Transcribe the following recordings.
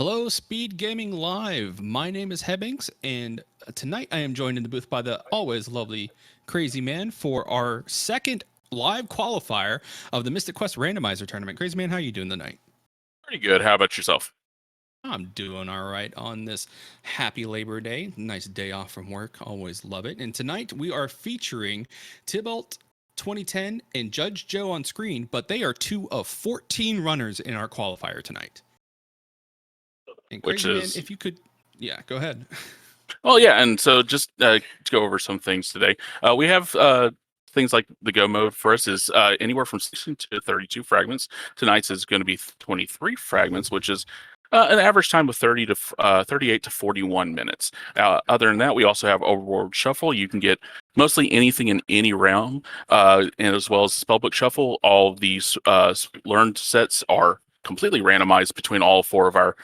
Hello, Speed Gaming Live. My name is Hebbings, and tonight I am joined in the booth by the always lovely Crazy Man for our second live qualifier of the Mystic Quest Randomizer tournament. Crazy Man, how are you doing tonight? Pretty good. How about yourself? I'm doing all right on this happy Labor Day. Nice day off from work. Always love it. And tonight we are featuring Tybalt 2010 and Judge Joe on screen, but they are 2 of 14 runners in our qualifier tonight. And Crazy Man, if you could, yeah, go ahead. Well, yeah, and so just to go over some things today. We have things like the go mode for us is anywhere from 16 to 32 fragments. Tonight's is going to be 23 fragments, which is an average time of 38 to 41 minutes. Other than that, we also have Overworld Shuffle. You can get mostly anything in any realm, and as well as Spellbook Shuffle. All of these learned sets are completely randomized between all 4 of our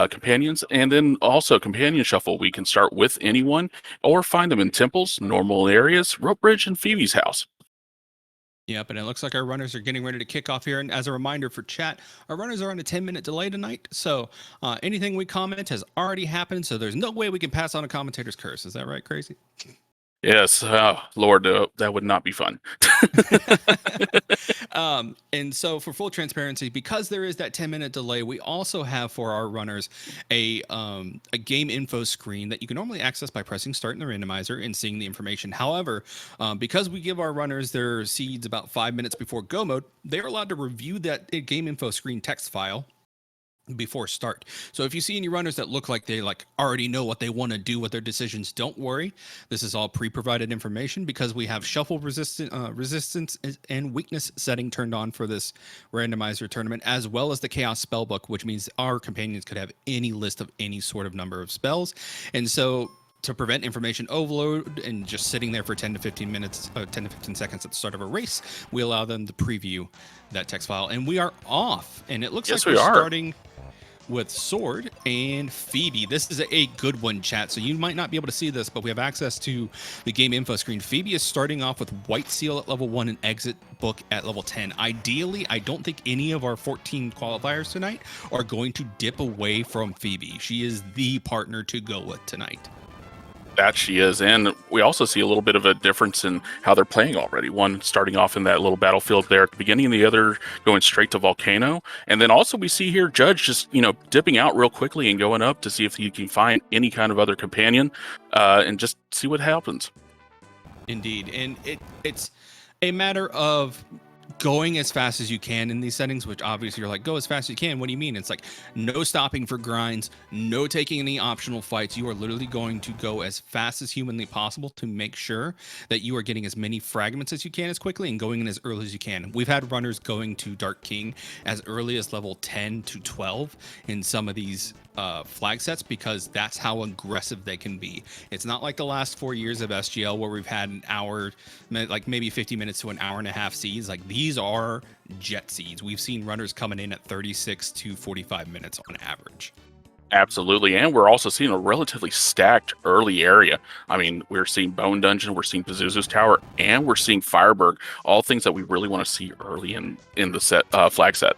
companions, and then also companion shuffle. We can start with anyone or find them in temples, normal areas, Rope Bridge, and Phoebe's house. Yep, and it looks like our runners are getting ready to kick off here. And as a reminder for chat, our runners are on a 10-minute delay tonight. So anything we comment has already happened. So there's no way we can pass on a commentator's curse. Is that right, Crazy? Yes, Lord, that would not be fun. And so for full transparency, because there is that 10-minute delay, we also have for our runners a game info screen that you can normally access by pressing start in the randomizer and seeing the information. However, because we give our runners their seeds about 5 minutes before go mode, they're allowed to review that game info screen text file before start. So if you see any runners that look like they already know what they want to do with their decisions, don't worry. This is all pre-provided information because we have shuffle resistance and weakness setting turned on for this randomizer tournament, as well as the chaos spellbook, which means our companions could have any list of any sort of number of spells. And so to prevent information overload and just sitting there for 10 to 15 minutes, 10 to 15 seconds at the start of a race, we allow them to preview that text file. And we are off. And it looks like we're starting with Sword and Phoebe. This is a good one, chat. So you might not be able to see this, but we have access to the game info screen. Phoebe is starting off with White Seal at level 1 and Exit Book at level 10. Ideally, I don't think any of our 14 qualifiers tonight are going to dip away from Phoebe. She is the partner to go with tonight. That she is, and we also see a little bit of a difference in how they're playing already. One starting off in that little battlefield there at the beginning, and the other going straight to Volcano. And then also we see here Judge just, dipping out real quickly and going up to see if he can find any kind of other companion, and just see what happens. Indeed, and it's a matter of going as fast as you can in these settings, which obviously you're like, go as fast as you can. What do you mean? It's like no stopping for grinds, no taking any optional fights. You are literally going to go as fast as humanly possible to make sure that you are getting as many fragments as you can as quickly and going in as early as you can. We've had runners going to Dark King as early as level 10 to 12 in some of these flag sets because that's how aggressive they can be. It's not like the last 4 years of SGL where we've had an hour, like maybe 50 minutes to an hour and a half seeds. Like these are jet seeds. We've seen runners coming in at 36 to 45 minutes on average. Absolutely, and we're also seeing a relatively stacked early area. I mean, we're seeing Bone Dungeon, we're seeing Pazuzu's Tower, and we're seeing Fireberg, all things that we really want to see early in the set flag set.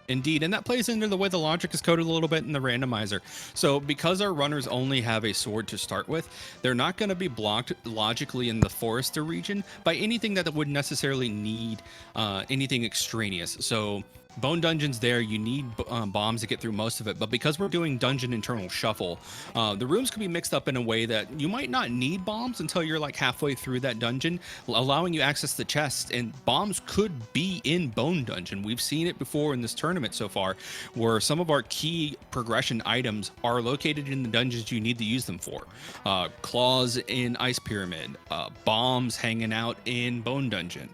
Indeed, and that plays into the way the logic is coded a little bit in the randomizer. So because our runners only have a sword to start with, they're not going to be blocked logically in the Forester region by anything that would necessarily need anything extraneous. So Bone Dungeon's there, you need bombs to get through most of it, but because we're doing dungeon internal shuffle, the rooms can be mixed up in a way that you might not need bombs until you're like halfway through that dungeon, allowing you access the chest, and bombs could be in Bone Dungeon. We've seen it before in this tournament so far, where some of our key progression items are located in the dungeons you need to use them for. Claws in Ice Pyramid, bombs hanging out in Bone Dungeon,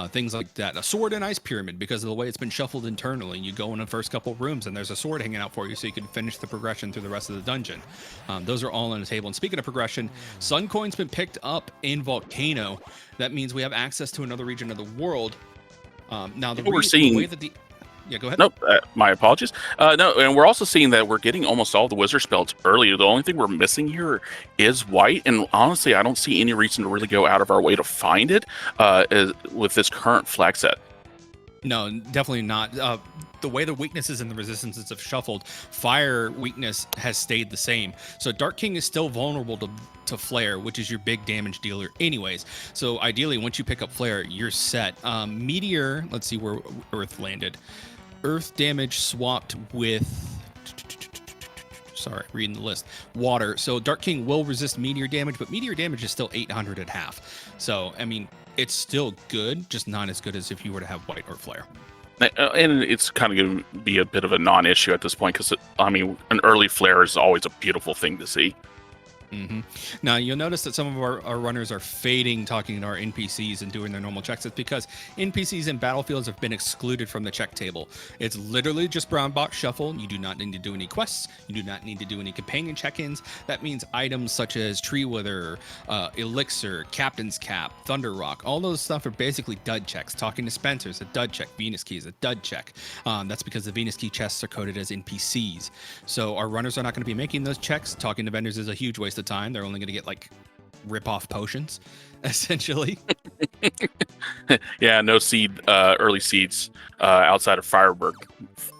things like that. A sword in Ice Pyramid, because of the way it's been shuffled internally. You go in the first couple rooms and there's a sword hanging out for you so you can finish the progression through the rest of the dungeon. Those are all on the table. And speaking of progression, Sun Coin's been picked up in Volcano. That means we have access to another region of the world. Now the way that the yeah, go ahead. Nope, my apologies. No, and we're also seeing that we're getting almost all the wizard spells early. The only thing we're missing here is white, and honestly, I don't see any reason to really go out of our way to find it with this current flag set. No, definitely not. the way the weaknesses and the resistances have shuffled, fire weakness has stayed the same. So Dark King is still vulnerable to flare, which is your big damage dealer anyways. So ideally, once you pick up flare, you're set. Meteor, let's see where Earth landed. Earth damage swapped with, sorry, reading the list, water. So Dark King will resist meteor damage, but meteor damage is still 800 at half. So, I mean, it's still good, just not as good as if you were to have white or flare. And it's kind of going to be a bit of a non-issue at this point because, I mean, an early flare is always a beautiful thing to see. Now, you'll notice that some of our runners are fading talking to our NPCs and doing their normal checks. It's because NPCs in battlefields have been excluded from the check table. It's literally just brown box shuffle. You do not need to do any quests. You do not need to do any companion check-ins. That means items such as Tree Wither, Elixir, Captain's Cap, Thunder Rock, all those stuff are basically dud checks. Talking to Spencer is a dud check. Venus Key is a dud check. That's because the Venus Key chests are coded as NPCs. So our runners are not going to be making those checks. Talking to vendors is a huge waste of time. They're only going to get like rip-off potions, essentially. Yeah, no seed, early seeds outside of Firebird.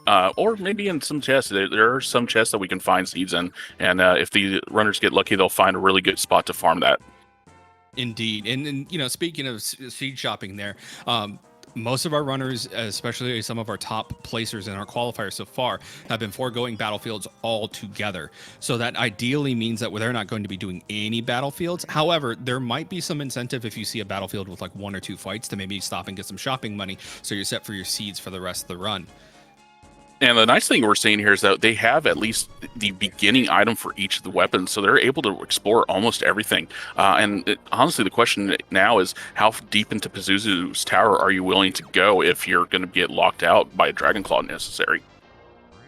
Or maybe in some chests. There are some chests that we can find seeds in, and if the runners get lucky, they'll find a really good spot to farm that. Indeed. And you know, speaking of seed shopping there, most of our runners, especially some of our top placers in our qualifiers so far, have been foregoing battlefields altogether. So that ideally means that they're not going to be doing any battlefields. However, there might be some incentive if you see a battlefield with like 1 or 2 fights to maybe stop and get some shopping money, so you're set for your seeds for the rest of the run. And the nice thing we're seeing here is that they have at least the beginning item for each of the weapons, so they're able to explore almost everything. Honestly, the question now is, how deep into Pazuzu's tower are you willing to go if you're going to get locked out by a Dragonclaw necessary?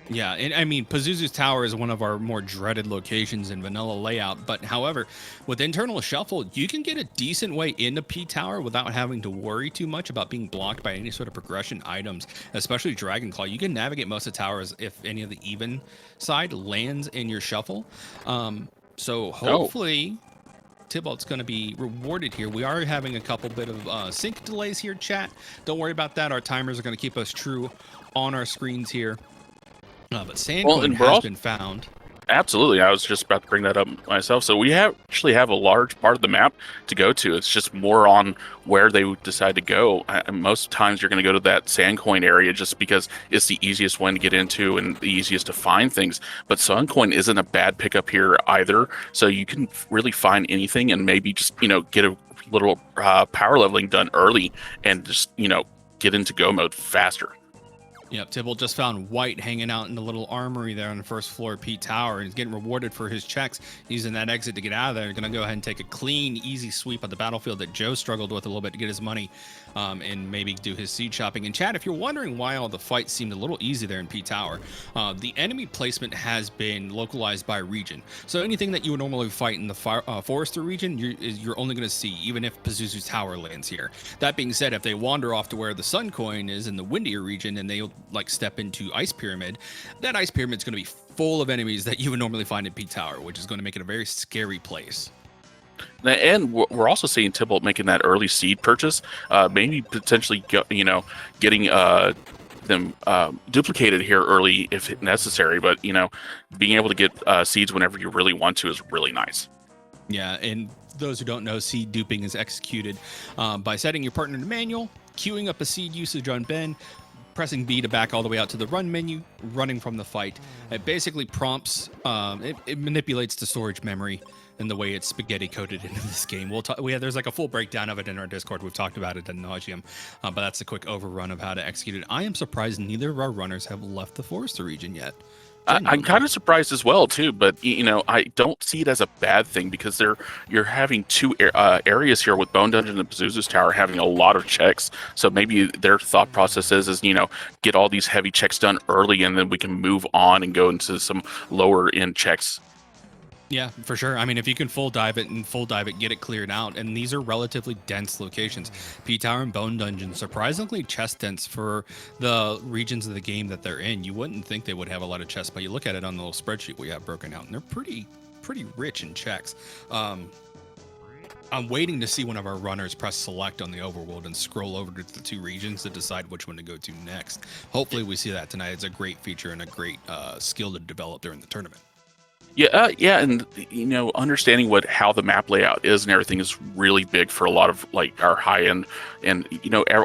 Yeah, and I mean, Pazuzu's Tower is one of our more dreaded locations in vanilla layout, but however, with internal shuffle, you can get a decent way into P Tower without having to worry too much about being blocked by any sort of progression items, especially Dragonclaw. You can navigate most of the towers if any of the even side lands in your shuffle. So hopefully... Tybalt's going to be rewarded here. We are having a couple bit of sync delays here, chat. Don't worry about that. Our timers are going to keep us true on our screens here. But Sandcoin has been found. Absolutely. I was just about to bring that up myself. So we actually have a large part of the map to go to. It's just more on where they decide to go. Most times you're going to go to that Sandcoin area just because it's the easiest one to get into and the easiest to find things. But Sandcoin isn't a bad pickup here either. So you can really find anything and maybe just, get a little power leveling done early and just, get into go mode faster. Yep, Tibble just found White hanging out in the little armory there on the first floor of Pete Tower, and he's getting rewarded for his checks, using that exit to get out of there. Going to go ahead and take a clean, easy sweep of the battlefield that Joe struggled with a little bit to get his money and maybe do his seed shopping. And Chad, if you're wondering why all the fights seemed a little easy there in Pete Tower, the enemy placement has been localized by region. So anything that you would normally fight in the Forester region, you're only going to see, even if Pazuzu's Tower lands here. That being said, if they wander off to where the Sun Coin is in the windier region and they like step into Ice Pyramid, that Ice Pyramid is going to be full of enemies that you would normally find in Pete Tower, which is going to make it a very scary place. And we're also seeing Tybalt making that early seed purchase, maybe potentially getting them duplicated here early if necessary. But being able to get seeds whenever you really want to is really nice. Yeah, and those who don't know, seed duping is executed by setting your partner to manual, queuing up a seed usage on Ben, pressing B to back all the way out to the run menu, running from the fight. It basically prompts, it manipulates the storage memory and the way it's spaghetti coded into this game. There's like a full breakdown of it in our Discord. We've talked about it ad nauseum, but that's a quick overrun of how to execute it. I am surprised neither of our runners have left the Forester region yet. I'm kind of surprised as well too, but I don't see it as a bad thing because you're having two areas here with Bone Dungeon and Pazuzu's Tower having a lot of checks. So maybe their thought process is get all these heavy checks done early, and then we can move on and go into some lower end checks. Yeah, for sure. I mean, if you can full dive it, get it cleared out. And these are relatively dense locations. P-Tower and Bone Dungeon, surprisingly chest dense for the regions of the game that they're in. You wouldn't think they would have a lot of chests, but you look at it on the little spreadsheet we have broken out, and they're pretty rich in checks. I'm waiting to see one of our runners press select on the overworld and scroll over to the 2 regions to decide which one to go to next. Hopefully we see that tonight. It's a great feature and a great skill to develop during the tournament. Yeah, yeah, and understanding how the map layout is and everything is really big for a lot of like our high end and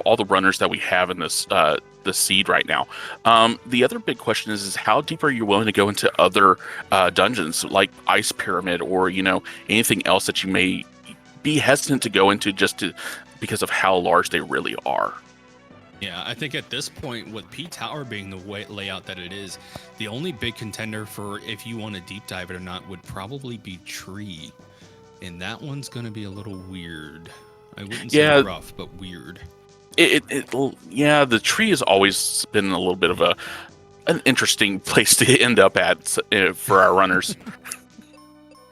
all the runners that we have in this the seed right now. The other big question is how deep are you willing to go into other dungeons like Ice Pyramid or anything else that you may be hesitant to go into because of how large they really are. Yeah, I think at this point, with P Tower being the layout that it is, the only big contender for if you want to deep dive it or not would probably be Tree. And that one's going to be a little weird. I wouldn't say rough, but weird. Yeah, the Tree has always been a little bit of an interesting place to end up at for our runners.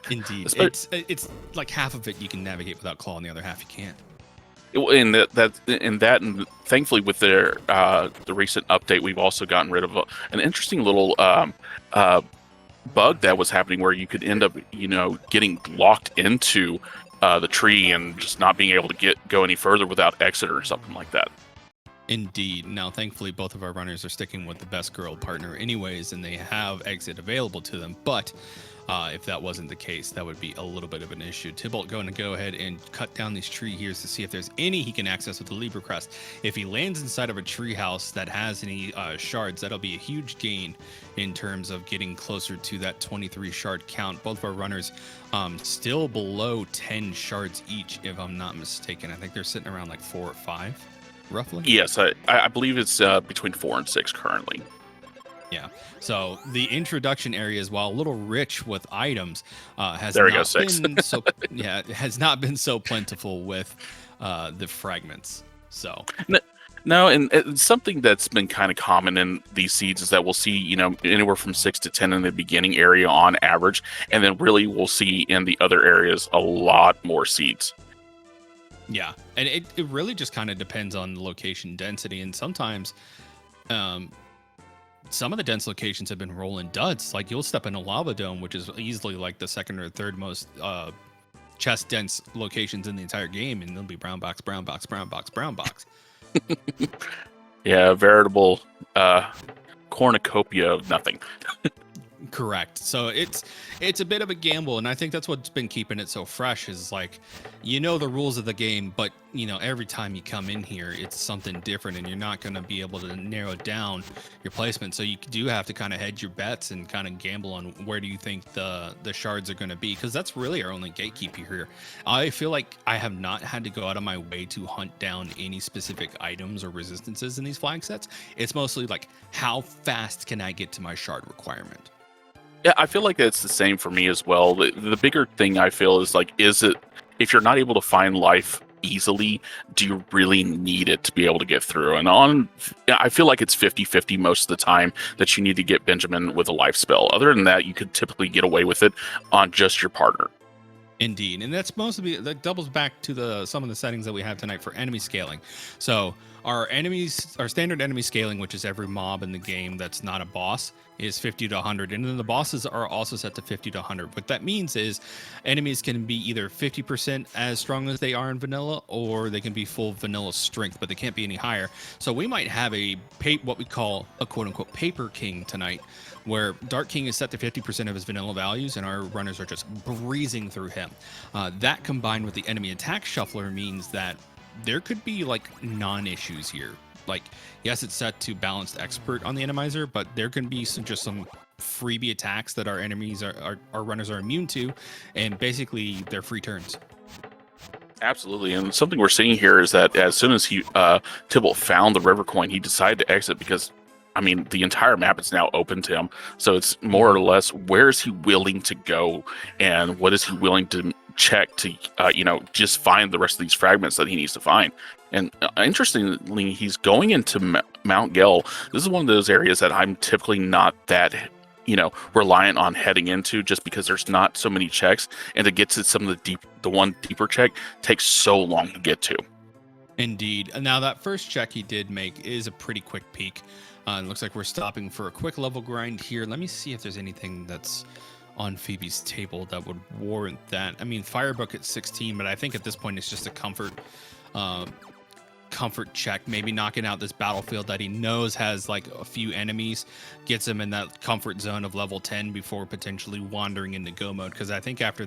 Indeed. It's like half of it you can navigate without claw, and the other half you can't. And thankfully with the recent update, we've also gotten rid of an interesting little bug that was happening where you could end up getting locked into the tree and just not being able to go any further without exit or something like that. Indeed. Now, thankfully, both of our runners are sticking with the best girl partner anyways, and they have exit available to them. But if that wasn't the case, that would be a little bit of an issue. Tybalt going to go ahead and cut down these tree here to see if there's any he can access with the Libra Crest. If he lands inside of a tree house that has any shards, that'll be a huge gain in terms of getting closer to that 23 shard count. Both of our runners still below 10 shards each, if I'm not mistaken. I think they're sitting around like 4 or 5. Roughly? Yes, I believe it's between 4 and 6 currently. Yeah. So the introduction areas, while a little rich with items, has not been so plentiful with the fragments. So no, and something that's been kind of common in these seeds is that we'll see anywhere from 6 to 10 in the beginning area on average, and then really we'll see in the other areas a lot more seeds. Yeah, and it really just kind of depends on the location density, and sometimes some of the dense locations have been rolling duds. Like you'll step in a lava dome, which is easily like the second or third most chest dense locations in the entire game, and there'll be brown box, brown box, brown box, brown box. Yeah, veritable cornucopia of nothing. Correct. So it's a bit of a gamble, and I think that's what's been keeping it so fresh is like, the rules of the game, but every time you come in here, it's something different, and you're not going to be able to narrow down your placement. So you do have to kind of hedge your bets and kind of gamble on where do you think the shards are going to be, because that's really our only gatekeeper here. I feel like I have not had to go out of my way to hunt down any specific items or resistances in these flag sets. It's mostly like, how fast can I get to my shard requirement? Yeah, I feel like that's the same for me as well. The bigger thing I feel is like, if you're not able to find life easily, do you really need it to be able to get through? And I feel like it's 50-50 most of the time that you need to get Benjamin with a life spell. Other than that, you could typically get away with it on just your partner. Indeed, and that's that doubles back to some of the settings that we have tonight for enemy scaling. So our standard enemy scaling, which is every mob in the game that's not a boss, is 50 to 100, and then the bosses are also set to 50 to 100. What that means is enemies can be either 50% as strong as they are in vanilla, or they can be full vanilla strength, but they can't be any higher. So we might have what we call a quote-unquote paper king tonight, where Dark King is set to 50% of his vanilla values, and our runners are just breezing through him. That combined with the enemy attack shuffler means that there could be like non-issues here. Like, yes, it's set to balanced expert on the Randomizer, but there can be some freebie attacks that our enemies our runners are immune to, and basically they're free turns. Absolutely, and something we're seeing here is that as soon as Tybalt found the river coin, he decided to exit because, the entire map is now open to him. So it's more or less, where is he willing to go, and what is he willing to check to, just find the rest of these fragments that he needs to find. And interestingly, he's going into Mount Gel. This is one of those areas that I'm typically not that, reliant on heading into, just because there's not so many checks, and to get to some of the one deeper check takes so long to get to. Indeed. Now that first check he did make is a pretty quick peak. It looks like we're stopping for a quick level grind here. Let me see if there's anything that's on Phoebe's table that would warrant that. I mean, Firebook at 16, but I think at this point it's just a comfort check, maybe knocking out this battlefield that he knows has like a few enemies, gets him in that comfort zone of level 10 before potentially wandering into go mode. Because I think after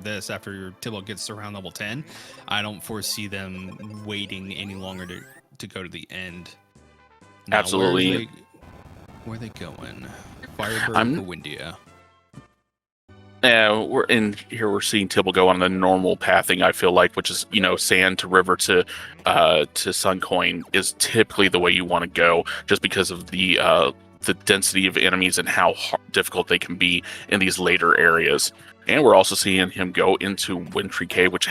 Tybalt gets around level 10, I don't foresee them waiting any longer to go to the end. Now, Absolutely. where are they going? Firebird or Windia? We're seeing Tibble go on the normal pathing, I feel like, which is, sand to river to Suncoin is typically the way you want to go, just because of the density of enemies and how difficult they can be in these later areas. And we're also seeing him go into Wintry Cave, which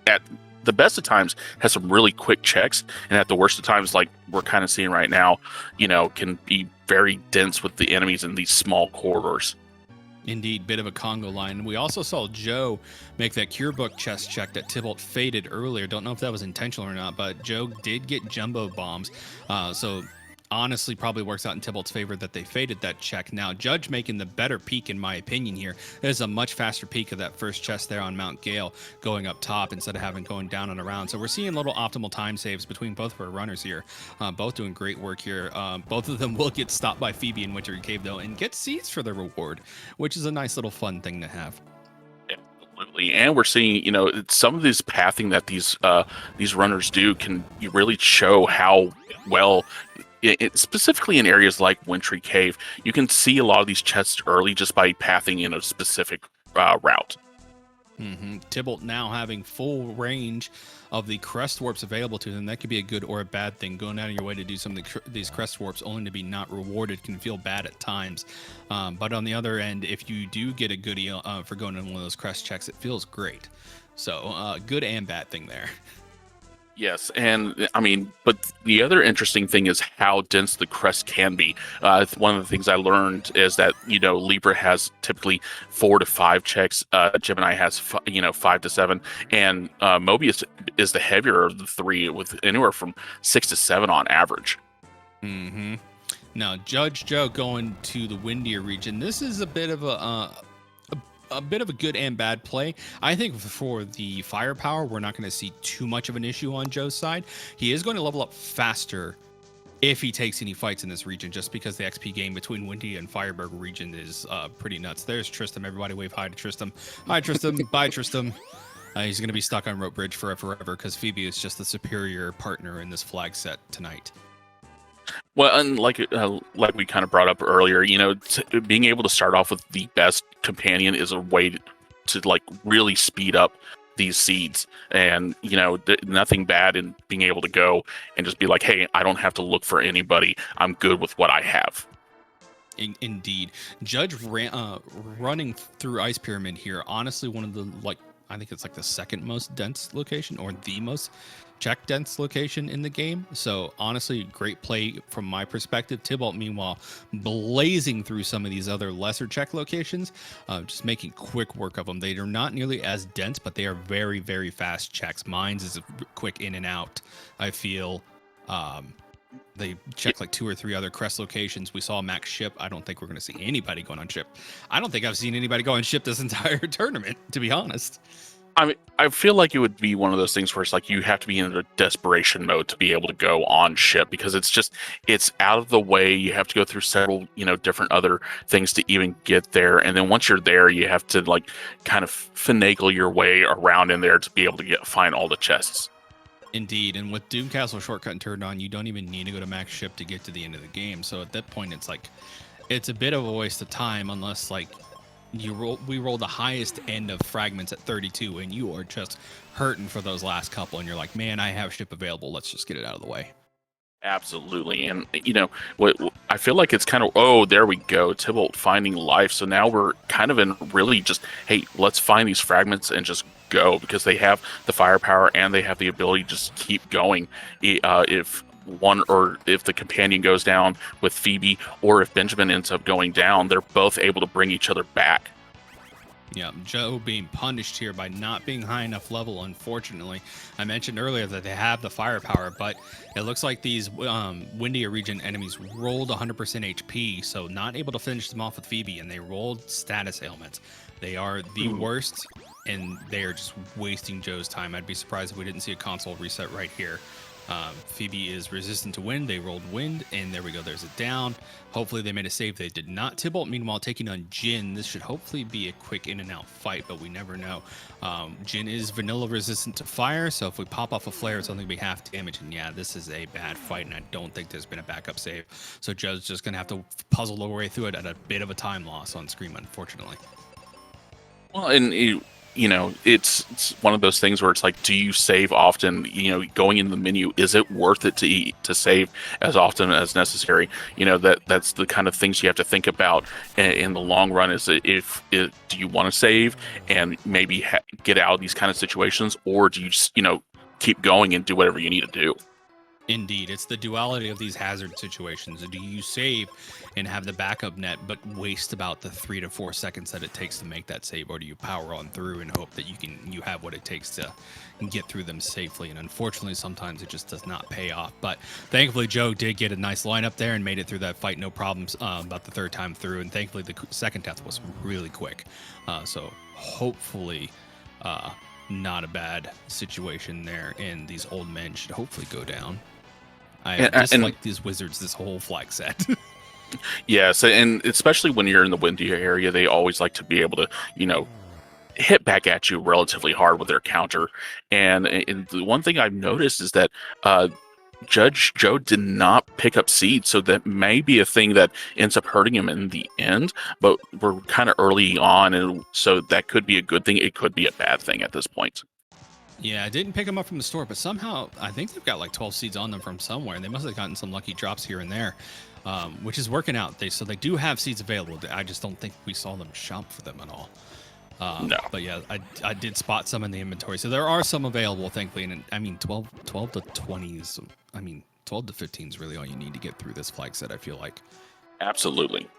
at the best of times has some really quick checks, and at the worst of times, like we're kind of seeing right now, can be very dense with the enemies in these small corridors. Indeed, bit of a Congo line. We also saw Joe make that Cure Book chest check that Tybalt faded earlier. Don't know if that was intentional or not, but Joe did get jumbo bombs. So honestly, probably works out in Tybalt's favor that they faded that check. Now, Judge making the better peak, in my opinion, here. There's a much faster peak of that first chest there on Mount Gale going up top instead of having going down and around. So we're seeing little optimal time saves between both of our runners here. Both doing great work here. Both of them will get stopped by Phoebe in Wintry Cave, though, and get seeds for their reward, which is a nice little fun thing to have. Absolutely. And we're seeing, some of this pathing that these runners do can really show how well, specifically in areas like Wintry Cave, you can see a lot of these chests early just by pathing in a specific route. Tybalt now having full range of the crest warps available to them. That could be a good or a bad thing. Going out of your way to do some of these crest warps only to be not rewarded can feel bad at times. But on the other end, if you do get a goodie for going in one of those crest checks, it feels great. So good and bad thing there. Yes, and I mean, but the other interesting thing is how dense the crest can be. One of the things I learned is that Libra has typically 4 to 5 checks. Gemini has 5 to 7, and Mobius is the heavier of the three, with anywhere from 6 to 7 on average. Now, Judge Joe going to the windier region. This is a bit of a good and bad play. I think for the firepower, we're not going to see too much of an issue on Joe's side. He is going to level up faster if he takes any fights in this region, just because the XP game between Windy and Fireberg region is pretty nuts. There's Tristram. Everybody wave hi to Tristram. Hi, Tristram. Bye, Tristram. He's going to be stuck on Rope Bridge forever because Phoebe is just the superior partner in this flag set tonight. Well, and like we kind of brought up earlier, being able to start off with the best companion is a way to like really speed up these seeds. And nothing bad in being able to go and just be like, hey, I don't have to look for anybody. I'm good with what I have. Indeed. Judge running through Ice Pyramid here. Honestly, one of the I think it's like the second most dense location, or the most check dense location in the game. So honestly, great play from my perspective. Tybalt, meanwhile, blazing through some of these other lesser check locations, just making quick work of them. They are not nearly as dense, but they are very, very fast checks. Mines is a quick in and out, I feel. They check like 2 or 3 other crest locations. We saw Max ship. I don't think we're going to see anybody going on ship. I don't think I've seen anybody go on ship this entire tournament, to be honest. I mean, I feel like it would be one of those things where it's like you have to be in a desperation mode to be able to go on ship, because it's out of the way. You have to go through several, different other things to even get there. And then once you're there, you have to like kind of finagle your way around in there to be able to find all the chests. Indeed, and with Doom Castle shortcut turned on, you don't even need to go to max ship to get to the end of the game. So at that point, it's a bit of a waste of time, unless we roll the highest end of fragments at 32, and you are just hurting for those last couple, and you're like, man, I have ship available. Let's just get it out of the way. Absolutely. And what I feel like it's kind of, oh, there we go, Tybalt finding life. So now we're kind of in really just, hey, let's find these fragments and just go, because they have the firepower and they have the ability to just keep going. If the companion goes down with Phoebe, or if Benjamin ends up going down, they're both able to bring each other back. Yeah, Joe being punished here by not being high enough level, unfortunately. I mentioned earlier that they have the firepower, but it looks like these windier region enemies rolled 100% HP, so not able to finish them off with Phoebe, and they rolled status ailments. They are the worst, and they are just wasting Joe's time. I'd be surprised if we didn't see a console reset right here. Phoebe is resistant to wind. They rolled wind, and there we go. There's a down. Hopefully they made a save. They did not. Tybalt, meanwhile, taking on Jin. This should hopefully be a quick in and out fight, but we never know. Jin is vanilla resistant to fire, so if we pop off a flare, it's only going to be half damage. And yeah, this is a bad fight, and I don't think there's been a backup save. So Joe's just going to have to puzzle their way through it at a bit of a time loss on screen, unfortunately. Well, and you know, it's one of those things where it's like, do you save often? You know, going into the menu, is it worth it to save as often as necessary? You know, that's the kind of things you have to think about in the long run. Is that do you want to save and maybe get out of these kind of situations, or do you just, you know, keep going and do whatever you need to do? Indeed, it's the duality of these hazard situations. Do you save and have the backup net, but waste about the 3 to 4 seconds that it takes to make that save, or do you power on through and hope that you have what it takes to get through them safely? And unfortunately, sometimes it just does not pay off. But thankfully, Joe did get a nice lineup there and made it through that fight, no problems. About the third time through, and thankfully the second death was really quick. So hopefully. Not a bad situation there, and these old men should hopefully go down. I dislike these wizards this whole flag set. Yes, and especially when you're in the windy area, they always like to be able to, you know, hit back at you relatively hard with their counter. And the one thing I've noticed is that Judge Joe did not pick up seeds, so that may be a thing that ends up hurting him in the end. But we're kind of early on, and so that could be a good thing. It could be a bad thing at this point. Yeah, I didn't pick them up from the store, but somehow I think they've got like 12 seeds on them from somewhere. They must have gotten some lucky drops here and there, which is working out. So they do have seeds available. I just don't think we saw them shop for them at all. No. But yeah, I did spot some in the inventory. So there are some available, thankfully. And I mean, 12 to 20s. I mean, 12 to 15 is really all you need to get through this flag set, I feel like. Absolutely.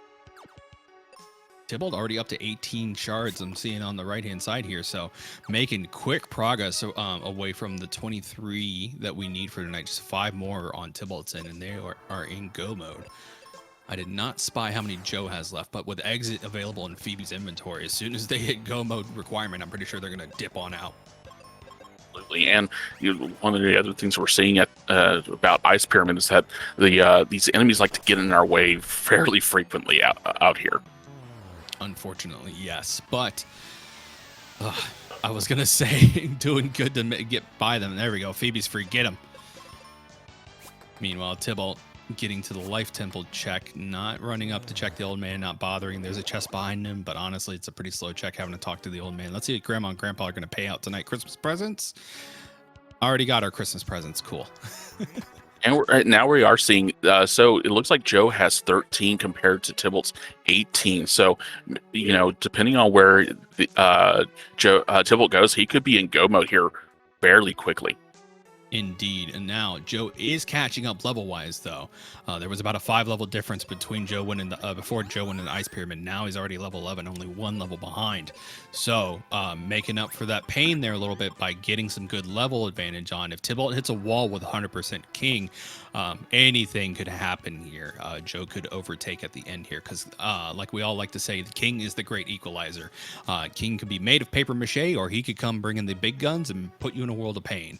Tybalt already up to 18 shards I'm seeing on the right-hand side here, so making quick progress away from the 23 that we need for tonight. Just 5 more on Tybalt's end, and they are in go mode. I did not spy how many Joe has left, but with exit available in Phoebe's inventory, as soon as they hit go mode requirement, I'm pretty sure they're going to dip on out. Absolutely. And one of the other things we're seeing about Ice Pyramid is that these enemies like to get in our way fairly frequently out here. Unfortunately, yes. But I was going to say doing good to get by them. There we go. Phoebe's free. Get him. Meanwhile, Tybalt getting to the life temple check, not running up to check the old man, not bothering. There's a chest behind him, but honestly, it's a pretty slow check having to talk to the old man. Let's see if Grandma and Grandpa are going to pay out tonight. Christmas presents? Already got our Christmas presents. Cool. And now we are seeing, so it looks like Joe has 13 compared to Tybalt's 18. So, you know, depending on where Tybalt goes, he could be in go mode here fairly quickly. Indeed. And now Joe is catching up level-wise, though. There was about a 5-level difference between Joe winning before Joe went in the Ice Pyramid. Now he's already level 11, only 1 level behind. So making up for that pain there a little bit by getting some good level advantage on. If Tybalt hits a wall with 100% King, anything could happen here. Joe could overtake at the end here because, like we all like to say, the King is the great equalizer. King could be made of paper mache, or he could come bring in the big guns and put you in a world of pain.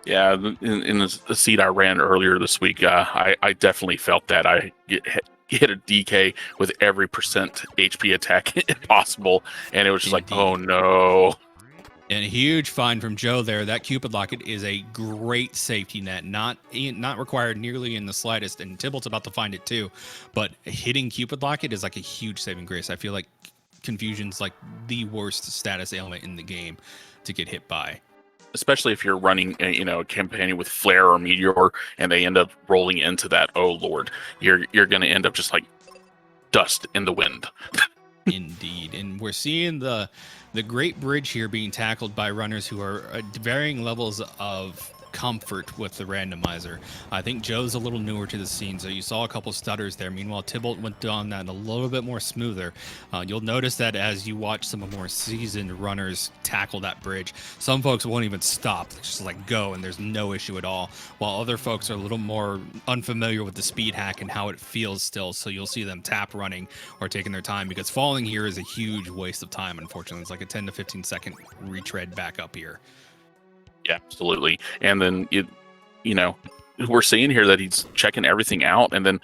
Yeah, in the seed I ran earlier this week, I definitely felt that. I hit a DK with every percent HP attack possible, and it was just Indeed. like, oh no. And a huge find from Joe there. That Cupid Locket is a great safety net, not required nearly in the slightest. And Tybalt's about to find it too, but hitting Cupid Locket is like a huge saving grace. I feel like Confusion's like the worst status ailment in the game to get hit by. Especially if you're running, a campaign with Flare or Meteor, and they end up rolling into that. Oh Lord, you're going to end up just like dust in the wind. Indeed, and we're seeing the great bridge here being tackled by runners who are at varying levels of comfort with the randomizer. I think Joe's a little newer to the scene, so you saw a couple stutters there. Meanwhile, Tybalt went on that a little bit more smoother. You'll notice that as you watch some of more seasoned runners tackle that bridge, some folks won't even stop. They just like go, and there's no issue at all, while other folks are a little more unfamiliar with the speed hack and how it feels still, so you'll see them tap running or taking their time, because falling here is a huge waste of time, unfortunately. It's like a 10 to 15 second retread back up here. Yeah, absolutely. And then we're seeing here that he's checking everything out, and then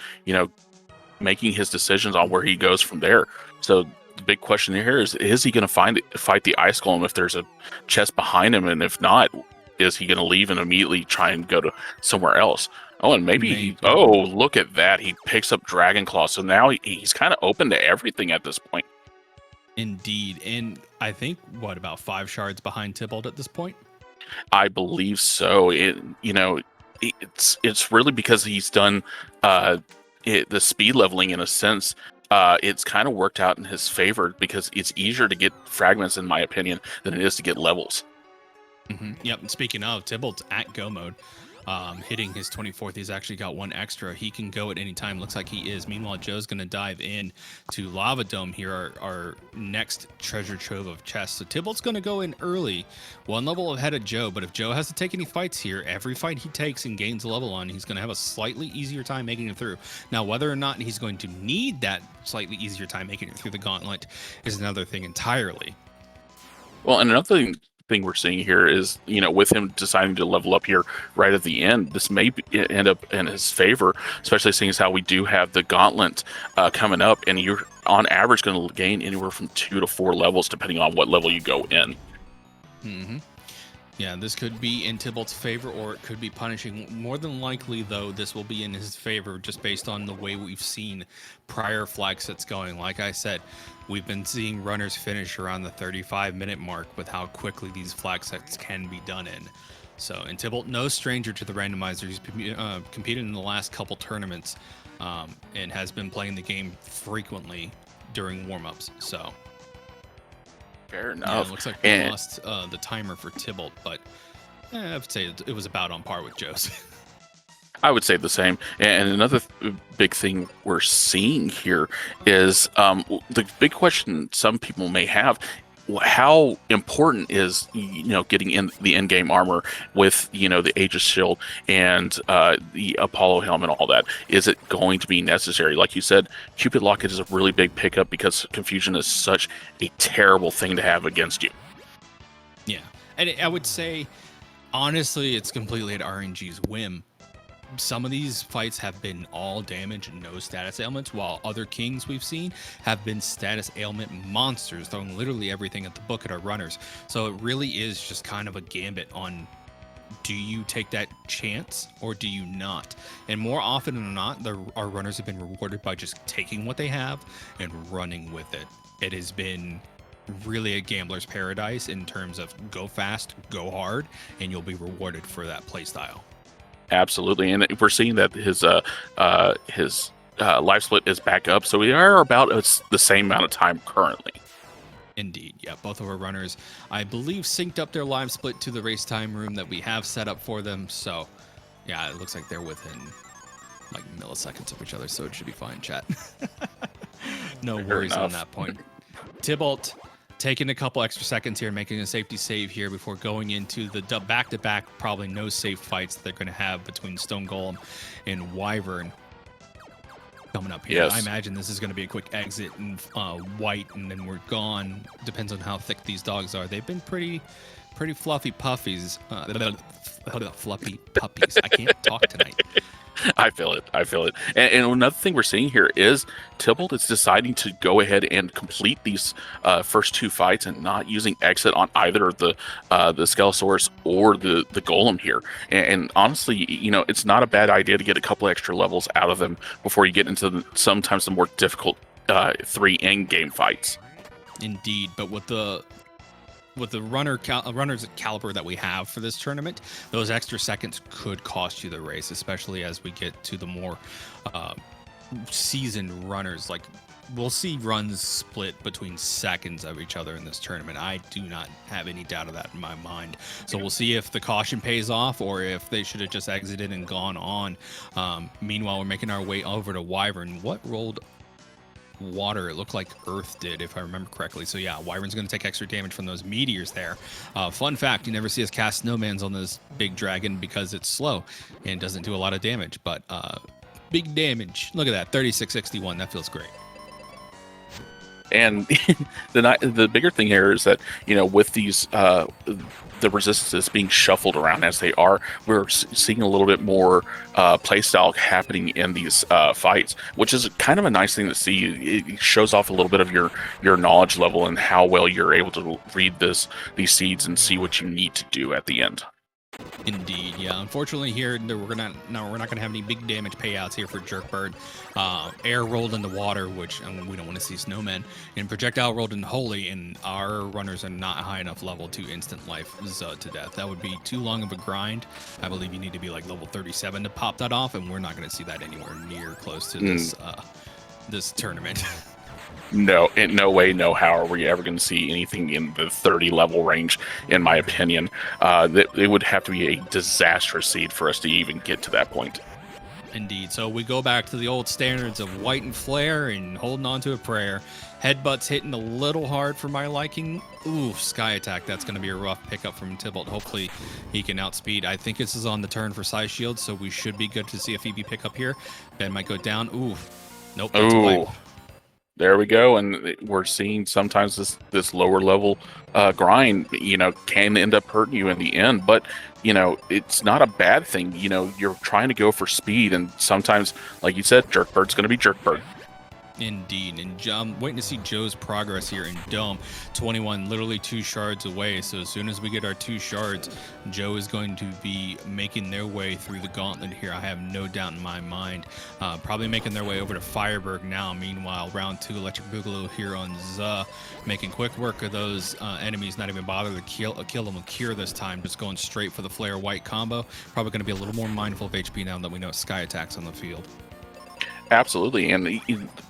making his decisions on where he goes from there. So the big question here is he going to fight the ice golem if there's a chest behind him, and if not, is he going to leave and immediately try and go to somewhere else? Oh, and maybe look at that, he picks up Dragon Claw, so now he's kind of open to everything at this point. Indeed. And I think about 5 shards behind Tybalt at this point? I believe so. It's really because he's done the speed leveling in a sense. It's kind of worked out in his favor because it's easier to get fragments, in my opinion, than it is to get levels. Mm-hmm. Yep. And speaking of, Tybalt's at go mode, hitting his 24th. He's actually got 1 extra. He can go at any time. Looks like he is. Meanwhile, Joe's going to dive in to Lava Dome here, our next treasure trove of chests. So Tybalt's going to go in early, 1 level ahead of Joe. But if Joe has to take any fights here, every fight he takes and gains a level on, he's going to have a slightly easier time making it through. Now, whether or not he's going to need that slightly easier time making it through the gauntlet is another thing entirely. Well, and another thing we're seeing here is, with him deciding to level up here right at the end, this may end up in his favor, especially seeing as how we do have the gauntlet coming up, and you're on average going to gain anywhere from 2 to 4 levels depending on what level you go in. Mm-hmm. Yeah, this could be in Tybalt's favor, or it could be punishing. More than likely, though, this will be in his favor just based on the way we've seen prior flag sets going. Like I said, we've been seeing runners finish around the 35-minute mark with how quickly these flag sets can be done in. So, and Tybalt, no stranger to the randomizer. He's competed in the last couple tournaments and has been playing the game frequently during warm-ups. So, fair enough. Yeah, it looks like we lost the timer for Tybalt, but I would say it was about on par with Joe's. I would say the same. And another big thing we're seeing here is the big question some people may have: how important is getting in the in-game armor with the Aegis shield and the Apollo helm and all that? Is it going to be necessary? Like you said, Cupid Locket is a really big pickup because confusion is such a terrible thing to have against you. Yeah, and I would say honestly, it's completely at RNG's whim. Some of these fights have been all damage and no status ailments, while other kings we've seen have been status ailment monsters, throwing literally everything at the book at our runners. So it really is just kind of a gambit on, do you take that chance or do you not? And more often than not, our runners have been rewarded by just taking what they have and running with it. It has been really a gambler's paradise in terms of go fast, go hard, and you'll be rewarded for that play style. Absolutely, and we're seeing that his life split is back up, so we are about the same amount of time currently. Indeed, yeah. Both of our runners, I believe, synced up their live split to the race time room that we have set up for them. So, yeah, it looks like they're within like milliseconds of each other, so it should be fine, chat. No worries on that point. Tybalt taking a couple extra seconds here, making a safety save here before going into the back-to-back, probably no safe fights that they're going to have between Stone Golem and Wyvern coming up here. Yes. I imagine this is going to be a quick exit and white, and then we're gone. Depends on how thick these dogs are. They've been pretty fluffy puppies. Fluffy puppies. I can't talk tonight. I feel it. And another thing we're seeing here is Tybalt is deciding to go ahead and complete these first 2 fights and not using exit on either the Skelesaurus or the Golem here. And honestly, it's not a bad idea to get a couple extra levels out of them before you get into sometimes the more difficult 3 end-game fights. Indeed, but with the runners caliber that we have for this tournament, those extra seconds could cost you the race, especially as we get to the more seasoned runners. Like we'll see runs split between seconds of each other in this tournament. I do not have any doubt of that in my mind. So we'll see if the caution pays off or if they should have just exited and gone on. Meanwhile, we're making our way over to Wyvern. What rolled water? It looked like Earth did, if I remember correctly. So yeah, Wyvern's going to take extra damage from those meteors there. Fun fact, you never see us cast snowmans on this big dragon because it's slow and doesn't do a lot of damage, but big damage. Look at that, 3661. That feels great. And the bigger thing here is that, you know, with these the resistances being shuffled around as they are, we're seeing a little bit more playstyle happening in these fights, which is kind of a nice thing to see. It shows off a little bit of your knowledge level and how well you're able to read these seeds and see what you need to do at the end. Indeed, yeah. Unfortunately, here we're not gonna have any big damage payouts here for Jerkbird. Air rolled into water, which we don't want to see snowmen, and projectile rolled into holy, and our runners are not high enough level to instant life to death. That would be too long of a grind. I believe you need to be like level 37 to pop that off, and we're not going to see that anywhere near close to this tournament. No, in no way, no how are we ever going to see anything in the 30 level range, in my opinion. It would have to be a disastrous seed for us to even get to that point. Indeed. So we go back to the old standards of white and flare and holding on to a prayer. Headbutts hitting a little hard for my liking. Ooh, Sky Attack. That's going to be a rough pickup from Tybalt. Hopefully he can outspeed. I think this is on the turn for Psy Shield, so we should be good to see a Phoebe pick up here. Ben might go down. Ooh. Nope. That's a wipe. There we go, and we're seeing sometimes this lower level grind, you know, can end up hurting you in the end. But you know, it's not a bad thing. You know, you're trying to go for speed, and sometimes, like you said, Jerkbird's going to be Jerkbird. Indeed, and I'm waiting to see Joe's progress here in Dome. 21, literally 2 shards away. So as soon as we get our 2 shards, Joe is going to be making their way through the gauntlet here. I have no doubt in my mind. Probably making their way over to Fireberg now. Meanwhile, round 2, Electric Boogaloo here on Zuh, making quick work of those enemies. Not even bother to kill them with Cure this time. Just going straight for the Flare White combo. Probably going to be a little more mindful of HP now that we know Sky Attack's on the field. Absolutely, and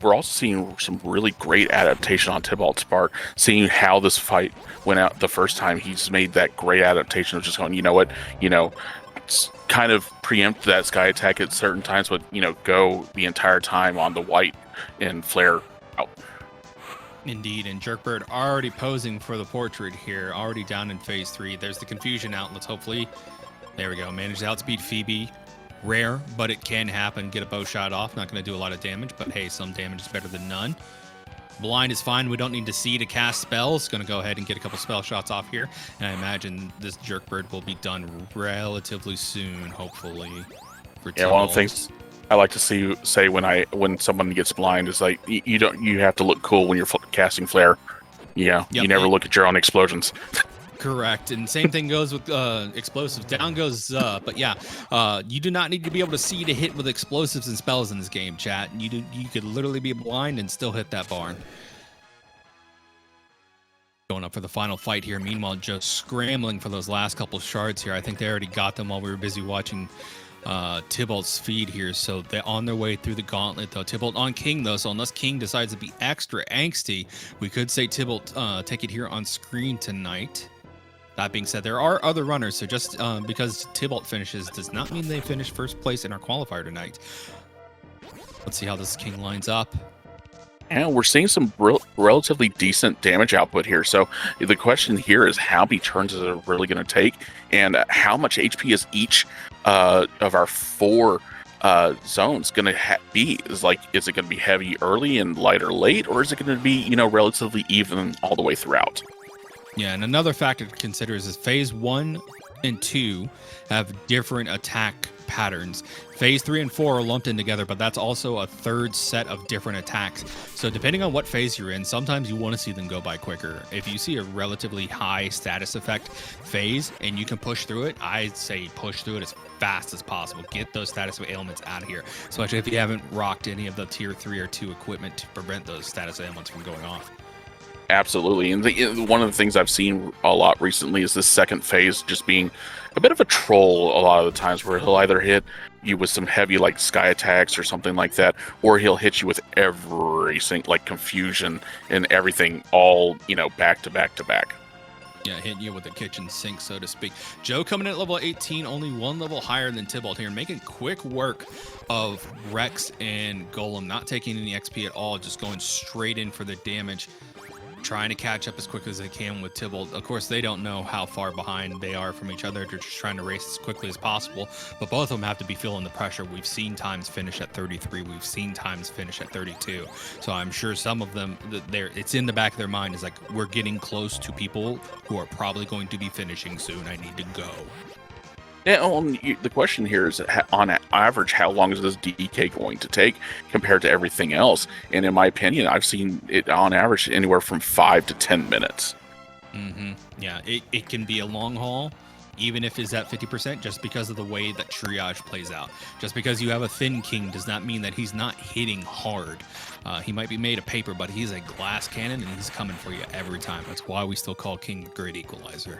we're also seeing some really great adaptation on Tybalt's part. Seeing how this fight went out the first time, he's made that great adaptation of just going, you know what, you know, kind of preempt that Sky Attack at certain times, but you know, go the entire time on the white and flare out. Indeed, and Jerkbird already posing for the portrait here, already down in phase 3. There's the confusion out. Let's hopefully, there we go, manage to outspeed Phoebe. Rare, but it can happen. Get a bow shot off. Not going to do a lot of damage, but hey, some damage is better than none. Blind is fine. We don't need to see to cast spells. Going to go ahead and get a couple spell shots off here. And I imagine this Jerkbird will be done relatively soon, hopefully. Yeah, one of the things I like to say when someone gets blind is like, you have to look cool when you're casting flare. Yeah, yep, you never look at your own explosions. Correct, and same thing goes with explosives. Down goes but yeah, you do not need to be able to see to hit with explosives and spells in this game, chat. You could literally be blind and still hit that barn. Going up for the final fight here. Meanwhile, just scrambling for those last couple shards here. I think they already got them while we were busy watching Tybalt's feed here, so they're on their way through the gauntlet though. Tybalt on King though, so unless King decides to be extra angsty, we could say Tybalt take it here on screen tonight. That being said, there are other runners, so just because Tybalt finishes does not mean they finish first place in our qualifier tonight. Let's see how this King lines up. And we're seeing some relatively decent damage output here. So the question here is how many turns is it really going to take, and how much HP is each of our 4 zones going to be? Is it going to be heavy early and lighter late, or is it going to be, you know, relatively even all the way throughout? Yeah, and another factor to consider is phase 1 and 2 have different attack patterns. Phase 3 and 4 are lumped in together, but that's also a third set of different attacks. So depending on what phase you're in, sometimes you want to see them go by quicker. If you see a relatively high status effect phase and you can push through it, I'd say push through it as fast as possible. Get those status ailments out of here, especially if you haven't rocked any of the tier 3 or 2 equipment to prevent those status ailments from going off. Absolutely, and one of the things I've seen a lot recently is this second phase just being a bit of a troll a lot of the times, where he'll either hit you with some heavy like sky attacks or something like that, or he'll hit you with everything like confusion and everything all, back to back to back. Yeah, hitting you with the kitchen sink, so to speak. Joe coming in at level 18, only one level higher than Tybalt here, making quick work of Rex and Golem, not taking any XP at all, just going straight in for the damage, trying to catch up as quickly as they can with Tybalt. Of course, they don't know how far behind they are from each other. They're just trying to race as quickly as possible, but both of them have to be feeling the pressure. We've seen times finish at 33. We've seen times finish at 32. So I'm sure some of them, it's in the back of their mind is like, we're getting close to people who are probably going to be finishing soon. I need to go. Yeah, the question here is, on average, how long is this DK going to take compared to everything else? And in my opinion, I've seen it on average anywhere from 5 to 10 minutes. Yeah, it can be a long haul, even if it's at 50%, just because of the way that triage plays out. Just because you have a thin king does not mean that he's not hitting hard. He might be made of paper, but he's a glass cannon, and he's coming for you every time. That's why we still call King the Great Equalizer.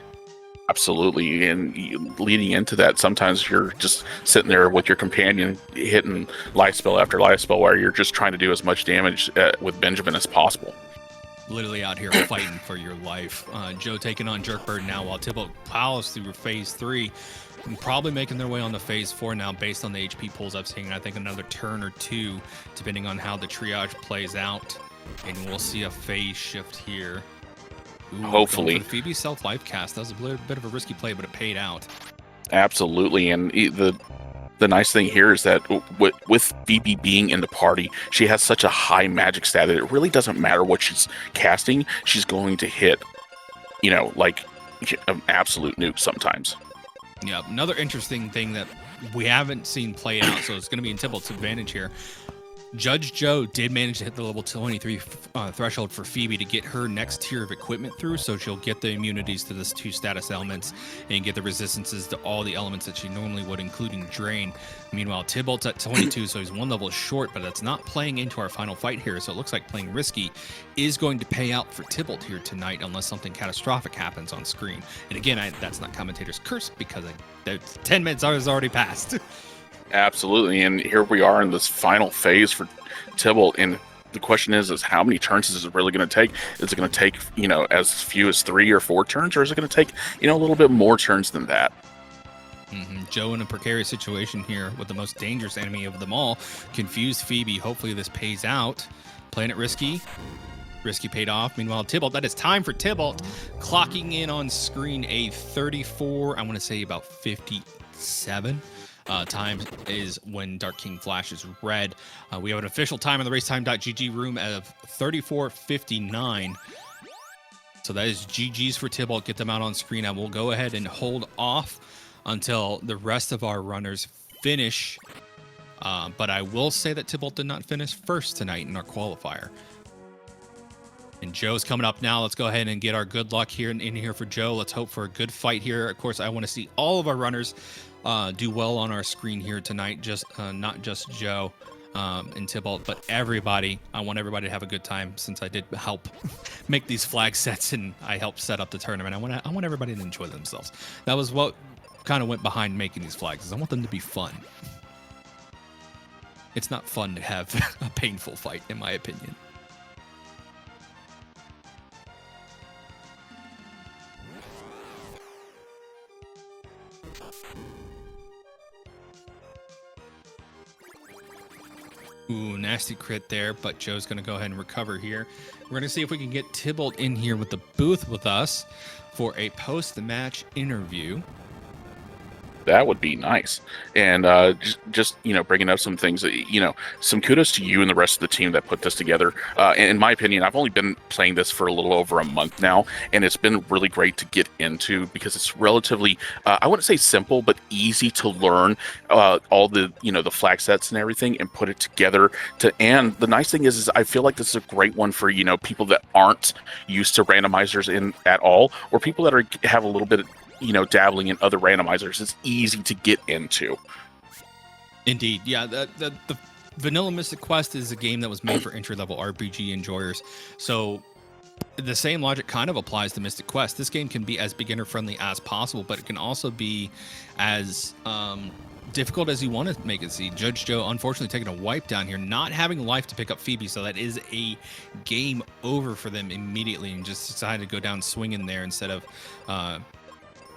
Absolutely, and leading into that, sometimes you're just sitting there with your companion hitting life spell after life spell, where you're just trying to do as much damage with Benjamin as possible. Literally out here fighting for your life. Joe taking on Jerkbird now, while Tybalt plows through phase 3, and probably making their way on to phase 4 now, based on the HP pulls I've seen. I think another turn or two, depending on how the triage plays out, and we'll see a phase shift here. Ooh, hopefully. Phoebe self-life cast. That was a bit of a risky play, but it paid out. Absolutely, and the nice thing here is that with Phoebe being in the party, she has such a high magic stat that it really doesn't matter what she's casting. She's going to hit, like an absolute nuke sometimes. Yeah, another interesting thing that we haven't seen play out, so it's going to be in Tybalt's advantage here. Judge Joe did manage to hit the level 23 threshold for Phoebe to get her next tier of equipment through, so she'll get the immunities to the 2 status elements and get the resistances to all the elements that she normally would, including Drain. Meanwhile, Tybalt's at 22, so he's 1 level short, but that's not playing into our final fight here, so it looks like playing risky is going to pay out for Tybalt here tonight, unless something catastrophic happens on screen. And again, that's not commentator's curse, because 10 minutes has already passed. Absolutely, and here we are in this final phase for Tybalt, and the question is how many turns is it really going to take? Is it going to take, as few as 3 or 4 turns, or is it going to take, a little bit more turns than that? Joe in a precarious situation here with the most dangerous enemy of them all. Confused Phoebe. Hopefully this pays out. Playing it risky. Risky paid off. Meanwhile, Tybalt, that is time for Tybalt. Clocking in on screen a 34, I want to say about 57. Time is when Dark King flashes red. We have an official time in the racetime.gg room of 34:59. So that is GG's for Tybalt. Get them out on screen. I will go ahead and hold off until the rest of our runners finish. But I will say that Tybalt did not finish first tonight in our qualifier. And Joe's coming up now. Let's go ahead and get our good luck here in here for Joe. Let's hope for a good fight here. Of course, I want to see all of our runners do well on our screen here tonight. Just not just Joe and Tybalt, but everybody. I want everybody to have a good time, since I did help make these flag sets and I helped set up the tournament. I want everybody to enjoy themselves. That was what kind of went behind making these flags, is I want them to be fun. It's not fun to have a painful fight, in my opinion. Ooh, nasty crit there, but Joe's going to go ahead and recover here. We're going to see if we can get Tybalt in here with the booth with us for a post-match interview. That would be nice. And just bringing up some things that, some kudos to you and the rest of the team that put this together. In my opinion, I've only been playing this for a little over a month now, and it's been really great to get into, because it's relatively, I wouldn't say simple, but easy to learn all the, the flag sets and everything, and put it together. And the nice thing is I feel like this is a great one for, people that aren't used to randomizers at all, or people that have a little bit of, dabbling in other randomizers. It's easy to get into. Indeed. Yeah, the Vanilla Mystic Quest is a game that was made for entry-level RPG enjoyers. So the same logic kind of applies to Mystic Quest. This game can be as beginner-friendly as possible, but it can also be as difficult as you want to make it see. Judge Joe unfortunately taking a wipe down here, not having life to pick up Phoebe, so that is a game over for them immediately, and just decided to go down swinging there instead of,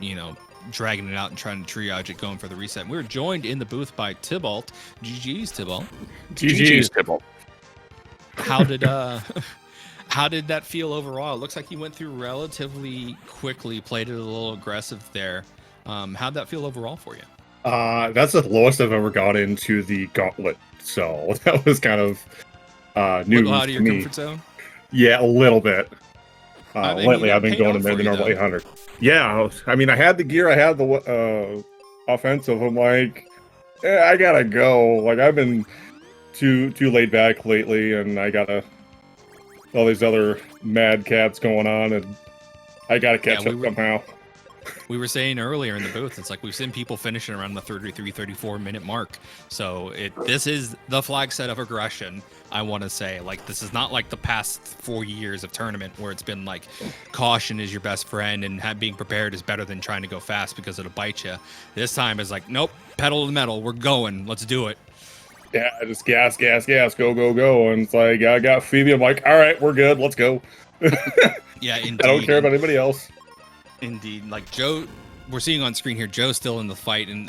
you know, dragging it out and trying to triage it, going for the reset. We were joined in the booth by Tybalt. GG's, Tybalt. GG's, Tybalt. How did how did that feel overall? It looks like you went through relatively quickly, played it a little aggressive there. How'd that feel overall for you? That's the lowest I've ever got into the gauntlet, so that was kind of new out of to your me. comfort zone? Yeah, a little bit. Lately, I've been going in there the normal though. 800. Yeah, I mean, I had the gear, I had the offensive. I'm like, I gotta go. Like, I've been too laid back lately, and I gotta all these other mad cats going on, and I gotta catch up somehow. We were saying earlier in the booth, it's like we've seen people finishing around the 33, 34-minute mark. So this is the flag set of aggression, I want to say. Like, this is not like the past 4 years of tournament where it's been like caution is your best friend and being prepared is better than trying to go fast because it'll bite you. This time it's like, nope, pedal to the metal. We're going. Let's do it. Yeah, just gas, go. And it's like, I got Phoebe. I'm like, all right, we're good. Let's go. Yeah, indeed. I don't care about anybody else. Indeed. Like Joe, we're seeing on screen here, Joe's still in the fight and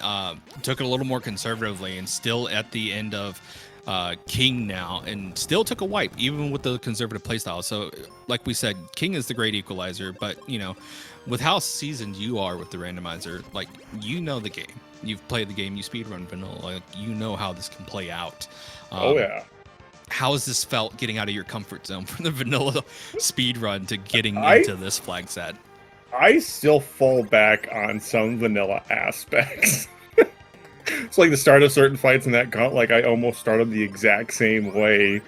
took it a little more conservatively and still at the end of King now and still took a wipe, even with the conservative playstyle. So, like we said, King is the great equalizer, but, you know, with how seasoned you are with the randomizer, like, you know the game. You've played the game, you speedrun vanilla, like, you know how this can play out. Oh, yeah. How has this felt getting out of your comfort zone from the vanilla speedrun to getting into this flag set? I still fall back on some vanilla aspects. It's like the start of certain fights in that gauntlet, like I almost started the exact same way.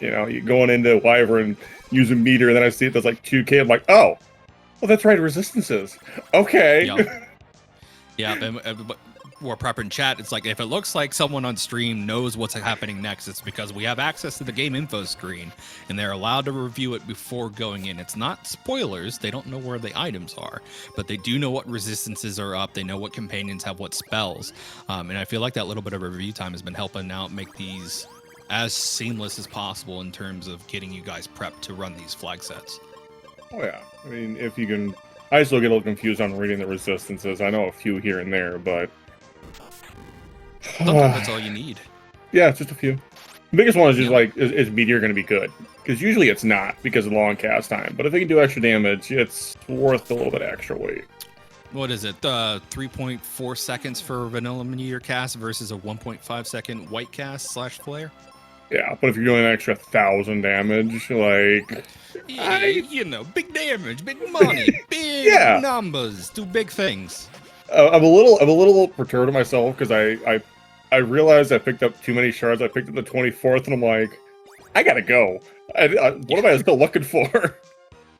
You know, you going into Wyvern, use a meter, and then I see it does like 2K. I'm like, oh, well, that's right, resistances. Okay. Yep. Yeah, but we're proper in chat. It's like if it looks like someone on stream knows what's happening next, it's because we have access to the game info screen and they're allowed to review it before going in. It's not spoilers. They don't know where the items are, but they do know what resistances are up. They know what companions have what spells. And I feel like that little bit of review time has been helping out make these as seamless as possible in terms of getting you guys prepped to run these flag sets. Oh, yeah. I mean, if you can... I still get a little confused on reading the resistances. I know a few here and there, but... Sometimes that's all you need. Yeah, it's just a few. The biggest one is just like, is Meteor going to be good? Because usually it's not because of long cast time. But if it can do extra damage, it's worth a little bit extra weight. What is it? 3.4 seconds for vanilla Meteor cast versus a 1.5 second white cast / flare? Yeah, but if you're doing an extra 1,000 damage, like... Yeah, you know, big damage, big money, big numbers, do big things. I'm a little perturbed at myself because I realized I picked up too many shards. I picked up the 24th, and I'm like, I gotta go. What am I still looking for?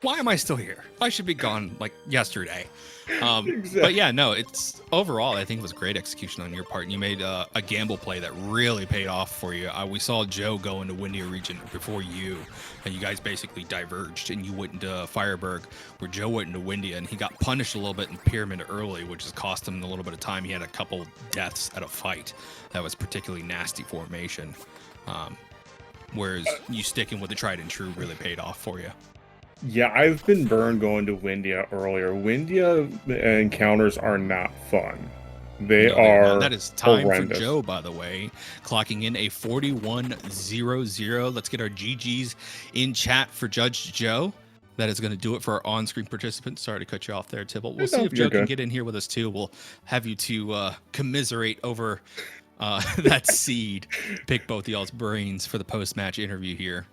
Why am I still here? I should be gone like yesterday. Exactly. But yeah, no, it's overall, I think it was great execution on your part. You made a gamble play that really paid off for you. We saw Joe go into Windia region before you, and you guys basically diverged, and you went into Fireberg, where Joe went into Windia, and he got punished a little bit in Pyramid early, which has cost him a little bit of time. He had a couple deaths at a fight that was particularly nasty formation, whereas you sticking with the tried and true really paid off for you. Yeah, I've been burned going to Windia earlier. Windia encounters are not fun. They are That is time horrendous. for Joe, by the way, clocking in a 41-0-0. Let's get our GGs in chat for Judge Joe. That is going to do it for our on-screen participants. Sorry to cut you off there, Tybalt. We'll see if Joe can get in here with us, too. We'll have you to commiserate over that seed. Pick both y'all's brains for the post-match interview here.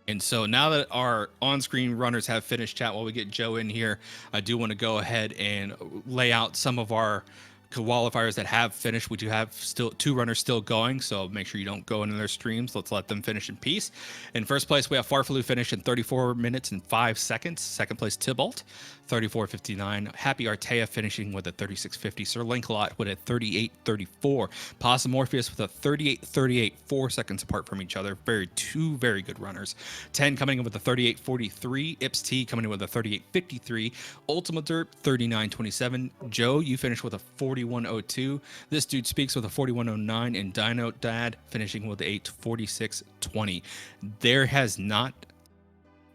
And so now that our on-screen runners have finished chat, while we get Joe in here, I do want to go ahead and lay out some of our qualifiers that have finished. We do have still 2 runners still going, so make sure you don't go into their streams. Let's let them finish in peace. In first place, we have Farfaloo finish in 34 minutes and 5 seconds. Second place, Tybalt, 34:59. Happy Artea finishing with a 36:50. Sir Lancelot with a 38:34. Possum Morpheus with a 38:38, 4 seconds apart from each other. Two very good runners. 10 coming in with a 38:43. Ips T coming in with a 38:53. Ultimate Derp 39:27. Joe, you finished with a 41:02. This dude speaks with a 41:09, and Dino Dad finishing with a 46:20. There has not,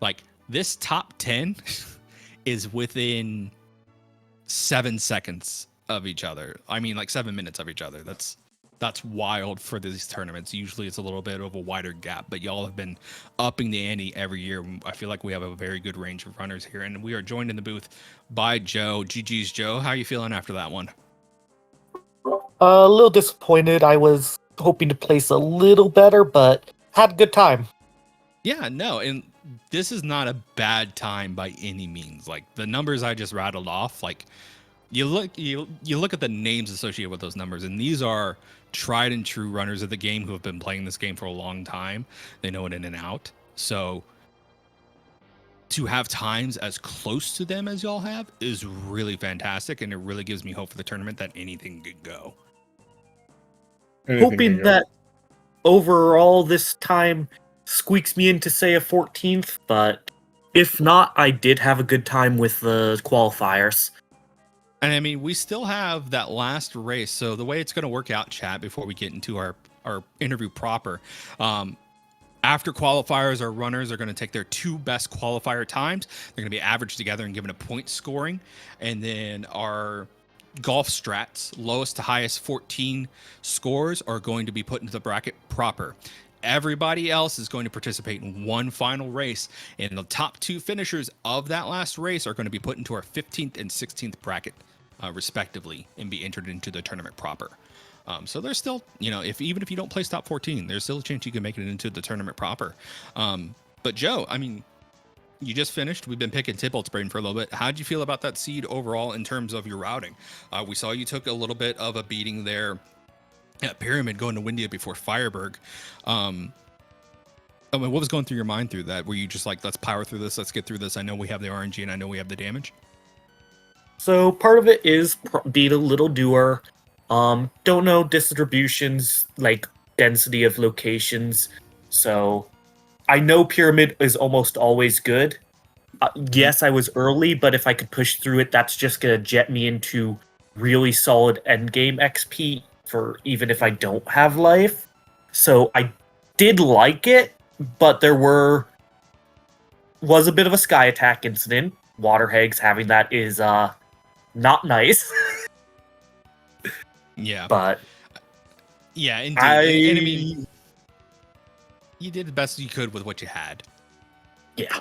like, this top 10 is within 7 seconds of each other. I mean, like 7 minutes of each other. That's wild for these tournaments. Usually it's a little bit of a wider gap, but y'all have been upping the ante every year. I feel like we have a very good range of runners here, and we are joined in the booth by Joe. GG's Joe. How are you feeling after that one? A little disappointed. I was hoping to place a little better, but had a good time. Yeah, no, and this is not a bad time by any means. Like, the numbers I just rattled off, like, you look at the names associated with those numbers, and these are tried and true runners of the game who have been playing this game for a long time. They know it in and out. So to have times as close to them as y'all have is really fantastic, and it really gives me hope for the tournament that anything could go. Hoping that overall this time squeaks me into, say, a 14th, but if not, I did have a good time with the qualifiers. And I mean, we still have that last race. So the way it's going to work out, chat, before we get into our interview proper, after qualifiers, our runners are going to take their 2 best qualifier times. They're going to be averaged together and given a point scoring. And then our golf strats, lowest to highest 14 scores, are going to be put into the bracket proper. Everybody else is going to participate in one final race, and the top 2 finishers of that last race are going to be put into our 15th and 16th bracket, respectively, and be entered into the tournament proper. So there's still, even if you don't place top 14, there's still a chance you can make it into the tournament proper. But Joe, I mean, you just finished. We've been picking Tybalt's brain for a little bit. How'd you feel about that seed overall in terms of your routing? We saw you took a little bit of a beating there at Pyramid going to Windia before Fireberg. I mean, what was going through your mind through that? Were you just like, let's power through this, let's get through this? I know we have the RNG and I know we have the damage. So part of it is beat a little doer. Don't know distributions, like density of locations. So I know Pyramid is almost always good. Yes, I was early, but if I could push through it, that's just going to jet me into really solid endgame XP for even if I don't have life. So I did like it, but there was a bit of a sky attack incident. Water hags having that is not nice. Yeah. But yeah, indeed. And I mean, you did the best you could with what you had. Yeah.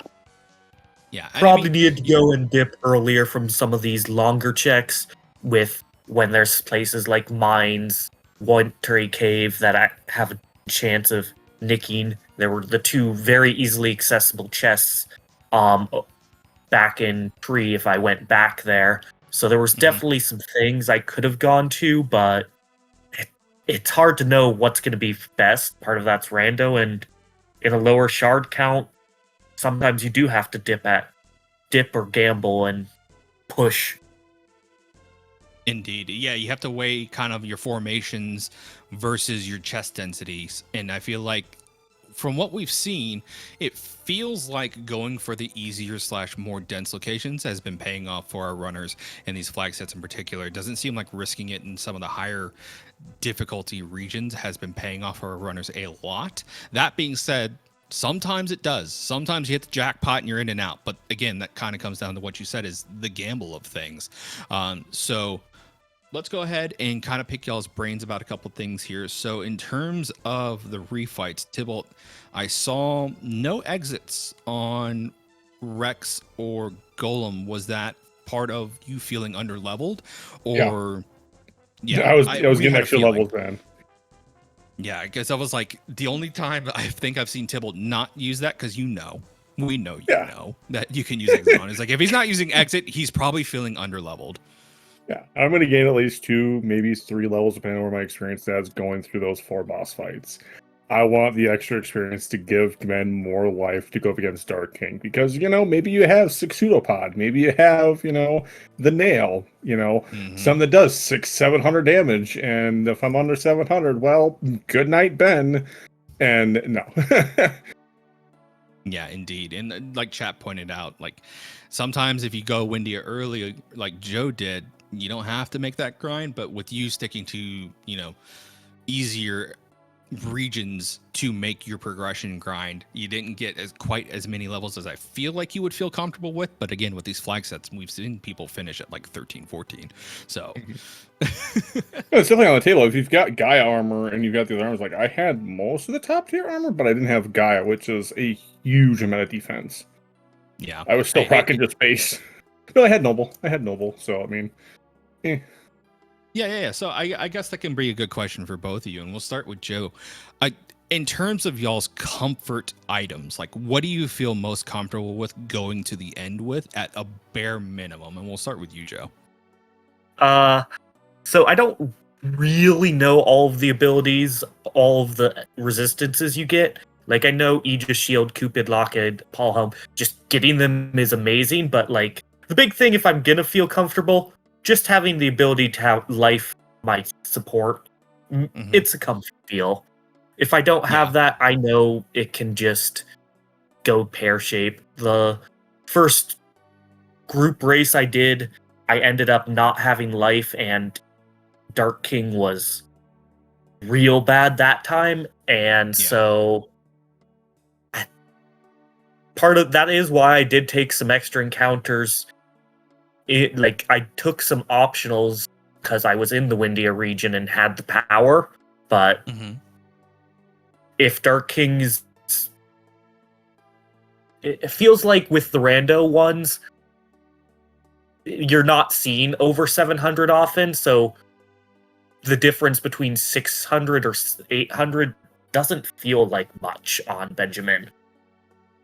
Yeah. Probably needed to go and dip earlier from some of these longer checks with when there's places like mines, Wintry Cave that I have a chance of nicking. There were the 2 very easily accessible chests back in Tree if I went back there. So there was definitely some things I could have gone to, but it's hard to know what's going to be best. Part of that's rando, and in a lower shard count, sometimes you do have to dip or gamble and push. Indeed. Yeah, you have to weigh kind of your formations versus your chest densities. And I feel like from what we've seen, it feels like going for the easier / more dense locations has been paying off for our runners in these flag sets in particular. It doesn't seem like risking it in some of the higher difficulty regions has been paying off for our runners a lot. That being said, sometimes it does. Sometimes you hit the jackpot and you're in and out. But again, that kind of comes down to what you said is the gamble of things. So let's go ahead and kind of pick y'all's brains about a couple things here. So in terms of the refights, Tybalt, I saw no exits on Rex or Golem. Was that part of you feeling underleveled, or? Yeah, I was getting extra levels, man. Yeah, I guess I was like, the only time I think I've seen Tybalt not use that, because we know know that you can use exit on. It's like, if he's not using exit, he's probably feeling underleveled. Yeah, I'm going to gain at least 2, maybe 3 levels, depending on where my experience is going through those 4 boss fights. I want the extra experience to give men more life to go up against Dark King, because, maybe you have 6 pseudopod, maybe you have, the nail, some that does 600-700 damage, and if I'm under 700, well, good night, Ben. And no. Yeah, indeed. And like chat pointed out, like sometimes if you go Windia early, like Joe did, you don't have to make that grind. But with you sticking to, easier regions to make your progression grind, you didn't get quite as many levels as I feel like you would feel comfortable with. But again, with these flag sets, we've seen people finish at like 13, 14. So It's definitely on the table. If you've got Gaia armor and you've got these armors, like I had most of the top tier armor, but I didn't have Gaia, which is a huge amount of defense. yeah, I was still rocking just base. No, I had Noble. So I mean, Yeah. So I guess that can be a good question for both of you, and we'll start with Joe. In terms of y'all's comfort items, like what do you feel most comfortable with going to the end with at a bare minimum? And we'll start with you, Joe. So I don't really know all of the abilities, all of the resistances you get. Like I know Aegis Shield, Cupid, Lockheed, Paul Helm, just getting them is amazing, but like the big thing if I'm gonna feel comfortable, just having the ability to have life my support, it's a comfort feel. If I don't have that, I know it can just go pear-shaped. The first group race I did, I ended up not having life, and Dark King was real bad that time, and so part of that is why I did take some extra encounters. I took some optionals because I was in the Windia region and had the power, but if Dark King's... It feels like with the rando ones, you're not seeing over 700 often, so the difference between 600 or 800 doesn't feel like much on Benjamin.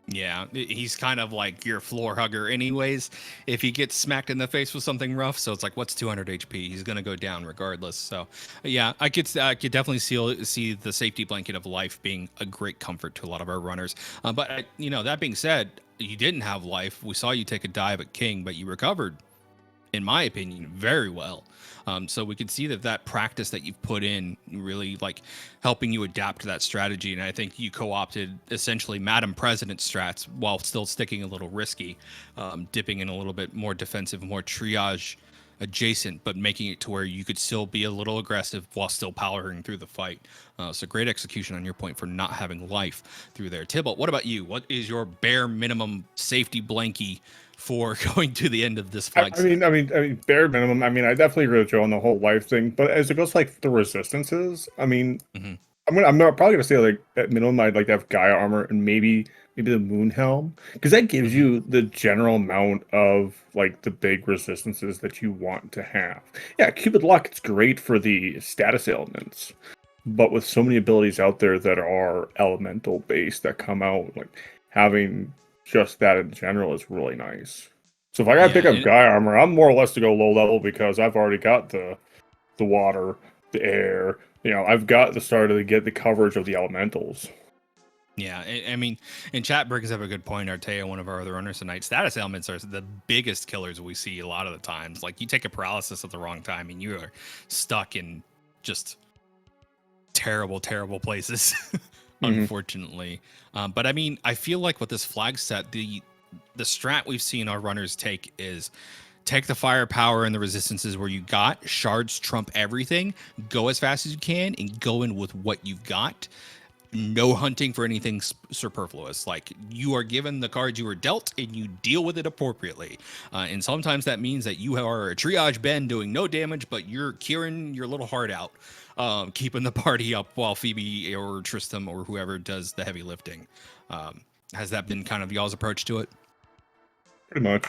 Yeah, he's kind of like your floor hugger anyways. If he gets smacked in the face with something rough, so it's like, what's 200 HP? He's going to go down regardless. So, yeah, I could definitely see the safety blanket of life being a great comfort to a lot of our runners. But, that being said, you didn't have life. We saw you take a dive at King, but you recovered, in my opinion, very well. So we could see that practice that you've put in really like helping you adapt to that strategy. And I think you co-opted essentially Madam President strats while still sticking a little risky, dipping in a little bit more defensive, more triage adjacent, but making it to where you could still be a little aggressive while still powering through the fight. So great execution on your point for not having life through there. Tybalt, what about you? What is your bare minimum safety blankie for going to the end of this flag? I mean, bare minimum. I mean, I definitely agree with Joe on the whole life thing. But as it goes to, like the resistances, I mean, I'm probably gonna say like at minimum I'd like to have Gaia armor and maybe the Moon Helm, because that gives you the general amount of like the big resistances that you want to have. Yeah, Cupid Lock, it's great for the status elements, but with so many abilities out there that are elemental based that come out, like having just that in general is really nice. So if I gotta pick up Gaia armor, I'm more or less to go low level because I've already got the water, the air. I've got the start to get the coverage of the elementals. Yeah, I mean, and chat brings up a good point. Arteo, one of our other runners tonight, status elements are the biggest killers we see a lot of the times. Like you take a paralysis at the wrong time and you are stuck in just terrible, terrible places, unfortunately. But I mean, I feel like with this flag set, the strat we've seen our runners take is take the firepower and the resistances where you got, shards trump everything, go as fast as you can, and go in with what you've got. No hunting for anything superfluous. Like you are given the cards you were dealt and you deal with it appropriately. And sometimes that means that you are a triage Ben doing no damage, but you're curing your little heart out, keeping the party up while Phoebe or Tristram or whoever does the heavy lifting. Has that been kind of y'all's approach to it? Pretty much.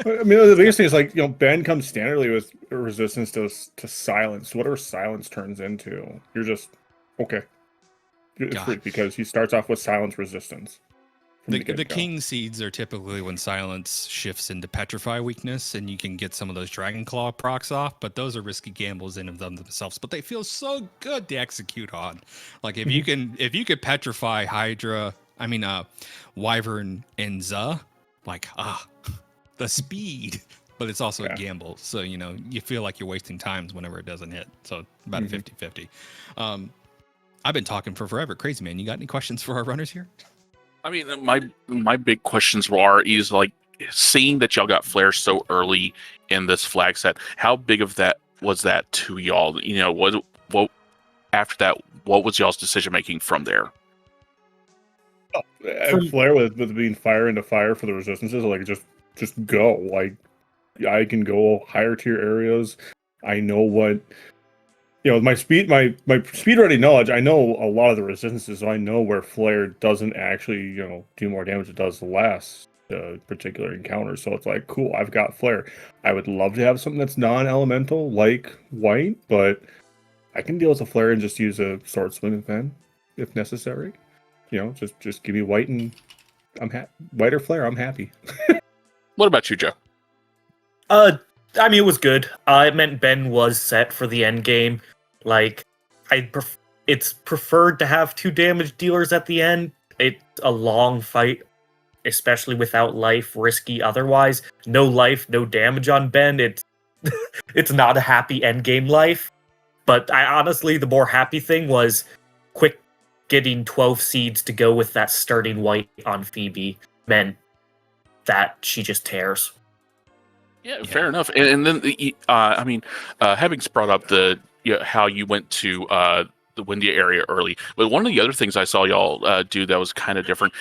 I mean, the biggest thing is like, Ben comes standardly with resistance to silence. Whatever silence turns into, you're just okay. It's free because he starts off with silence resistance. from The get-go. king seeds are typically when silence shifts into petrify weakness, and you can get some of those dragon claw procs off. But those are risky gambles in of them themselves. But they feel so good to execute on. Like if you could petrify Hydra, Wyvern and Za, like the speed. But it's also a gamble, so you feel like you're wasting times whenever it doesn't hit. So about a 50-50. I've been talking for forever. Crazy man, you got any questions for our runners here? I mean, my big questions is like seeing that y'all got flares so early in this flag set. How big of that was that to y'all? What after that? What was y'all's decision making from there? Flare with being fire into fire for the resistances, like just go. Like I can go higher tier areas. I know what. My speed ready knowledge, I know a lot of the resistances, so I know where flare doesn't actually, do more damage it does the last particular encounter. So it's like, cool, I've got flare. I would love to have something that's non-elemental like white, but I can deal with a flare and just use a sword swing then, if necessary. Just give me white and white or flare, I'm happy. What about you, Joe? It was good. It meant Ben was set for the end game. Like, it's preferred to have 2 damage dealers at the end. It's a long fight, especially without life, risky otherwise. No life, no damage on Ben. It's not a happy end game life. But honestly, the more happy thing was quick getting 12 seeds to go with that starting white on Phoebe meant that she just tears. Yeah, fair enough. And then, having brought up how you went to the windy area early, but one of the other things I saw y'all do that was kind of different.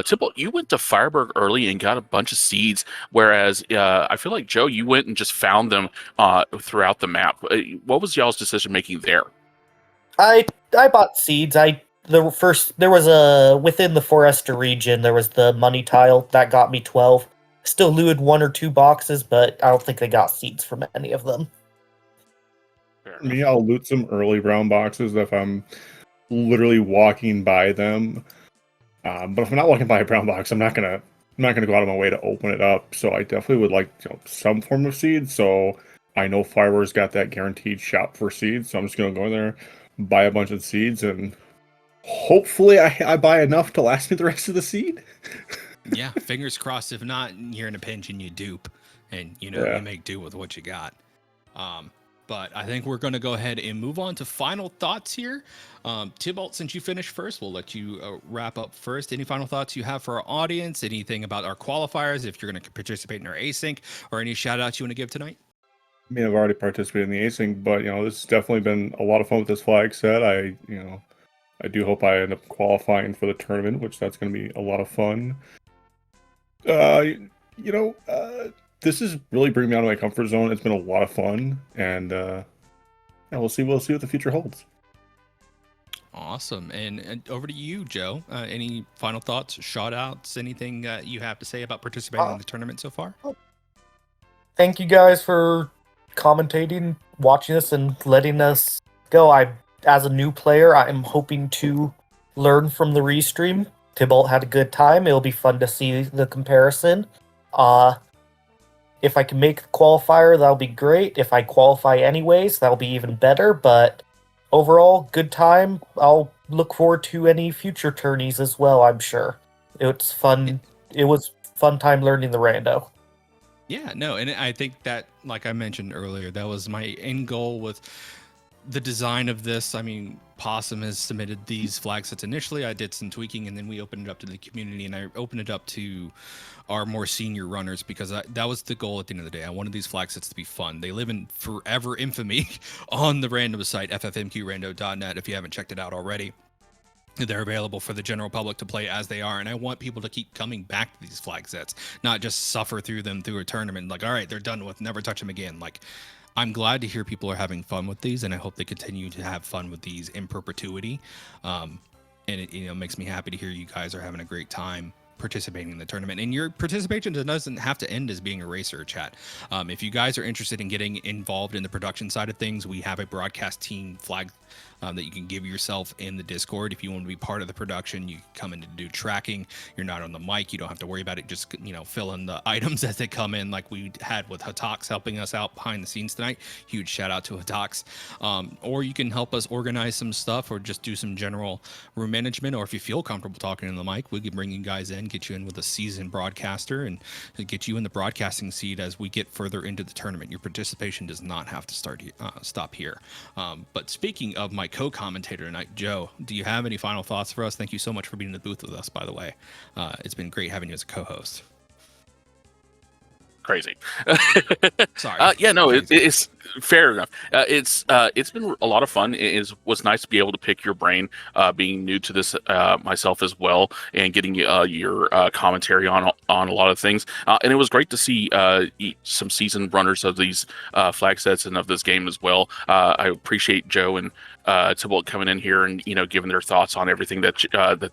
Tipple, you went to Fireberg early and got a bunch of seeds, whereas I feel like Joe, you went and just found them throughout the map. What was y'all's decision making there? I bought seeds. There was within the Forester region, there was the money tile that got me 12. Still looted 1 or 2 boxes, but I don't think they got seeds from any of them. Me, I'll loot some early brown boxes if I'm literally walking by them. But if I'm not walking by a brown box, I'm not gonna go out of my way to open it up. So I definitely would like some form of seeds. So I know Fireware's got that guaranteed shop for seeds. So I'm just gonna go in there, buy a bunch of seeds, and hopefully I buy enough to last me the rest of the seed. Yeah, fingers crossed. If not, you're in a pinch and you dupe, and you make do with what you got. But I think we're going to go ahead and move on to final thoughts here. Tybalt, since you finished first, we'll let you wrap up first. Any final thoughts you have for our audience? Anything about our qualifiers, if you're going to participate in our async, or any shout outs you want to give tonight? I mean, I've already participated in the async, but this has definitely been a lot of fun with this flag set. I do hope I end up qualifying for the tournament, which that's going to be a lot of fun. This is really bringing me out of my comfort zone. It's been a lot of fun, and we'll see what the future holds. Awesome. And over to you, Joe. Any final thoughts, shout outs, anything you have to say about participating in the tournament so far? Thank you guys for commentating, watching us, and letting us go. As a new player, I'm hoping to learn from the restream. Tybalt had a good time. It'll be fun to see the comparison. If I can make the qualifier, that'll be great. If I qualify anyways, that'll be even better. But overall, good time. I'll look forward to any future tourneys as well, I'm sure. It's fun. It was fun time learning the rando. Yeah, no, and I think that, like I mentioned earlier, that was my end goal with the design of this. I mean, Possum has submitted these flag sets initially. I did some tweaking, and then we opened it up to the community, and I opened it up to our more senior runners because that was the goal at the end of the day. I wanted these flag sets to be fun. They live in forever infamy on the random site, FFMQRando.net, if you haven't checked it out already. They're available for the general public to play as they are, and I want people to keep coming back to these flag sets, not just suffer through them through a tournament. Like, all right, they're done with, never touch them again. Like, I'm glad to hear people are having fun with these, and I hope they continue to have fun with these in perpetuity. And it makes me happy to hear you guys are having a great time participating in the tournament. And your participation doesn't have to end as being a racer, chat. If you guys are interested in getting involved in the production side of things, we have a broadcast team flag that you can give yourself in the Discord. If you want to be part of the production, you come in to do tracking. You're not on the mic. You don't have to worry about it. Just, fill in the items as they come in, like we had with Hatox helping us out behind the scenes tonight. Huge shout out to Hatox. Or you can help us organize some stuff or just do some general room management. Or if you feel comfortable talking in the mic, we can bring you guys in, get you in with a seasoned broadcaster, and get you in the broadcasting seat as we get further into the tournament. Your participation does not have to stop here. But speaking of my co-commentator tonight, Joe, do you have any final thoughts for us? Thank you so much for being in the booth with us, by the way. It's been great having you as a co-host. Crazy. Sorry. Yeah, no, it's fair enough. It's been a lot of fun. Was nice to be able to pick your brain, being new to this myself as well, and getting your commentary on a lot of things. And it was great to see some seasoned runners of these flag sets and of this game as well. I appreciate Joe and Tybalt coming in here and giving their thoughts on everything that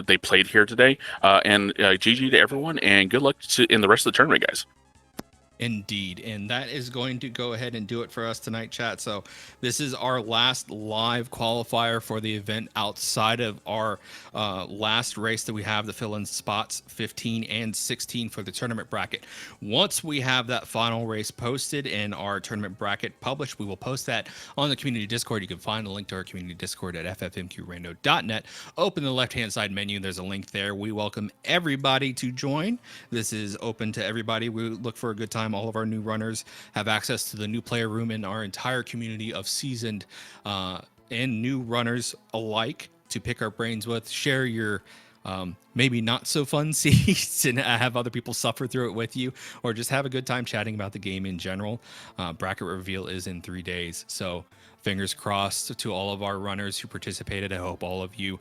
they played here today. And GG to everyone, and good luck in the rest of the tournament, guys. Indeed. And that is going to go ahead and do it for us tonight, chat. So this is our last live qualifier for the event outside of our last race that we have to fill in spots 15 and 16 for the tournament bracket. Once we have that final race posted and our tournament bracket published, we will post that on the community Discord. You can find the link to our community Discord at ffmqrando.net. Open the left-hand side menu. There's a link there. We welcome everybody to join. This is open to everybody. We look for a good time. All of our new runners have access to the new player room, and our entire community of seasoned and new runners alike to pick our brains with, share your maybe not so fun seats and have other people suffer through it with you, or just have a good time chatting about the game in general. Bracket reveal is in 3 days, so fingers crossed to all of our runners who participated. I hope all of you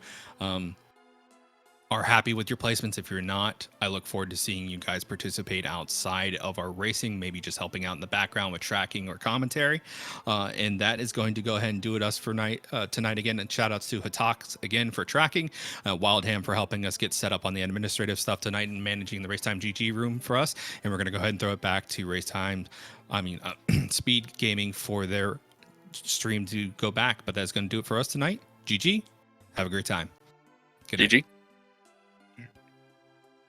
are happy with your placements. If you're not, I look forward to seeing you guys participate outside of our racing, maybe just helping out in the background with tracking or commentary. And that is going to go ahead and do it us for tonight again. And shout outs to Hatox again for tracking, Wildham for helping us get set up on the administrative stuff tonight and managing the Racetime GG room for us. And we're going to go ahead and throw it back to Speedgaming for their stream to go back. But that's going to do it for us tonight. GG. Have a great time. Good night. GG.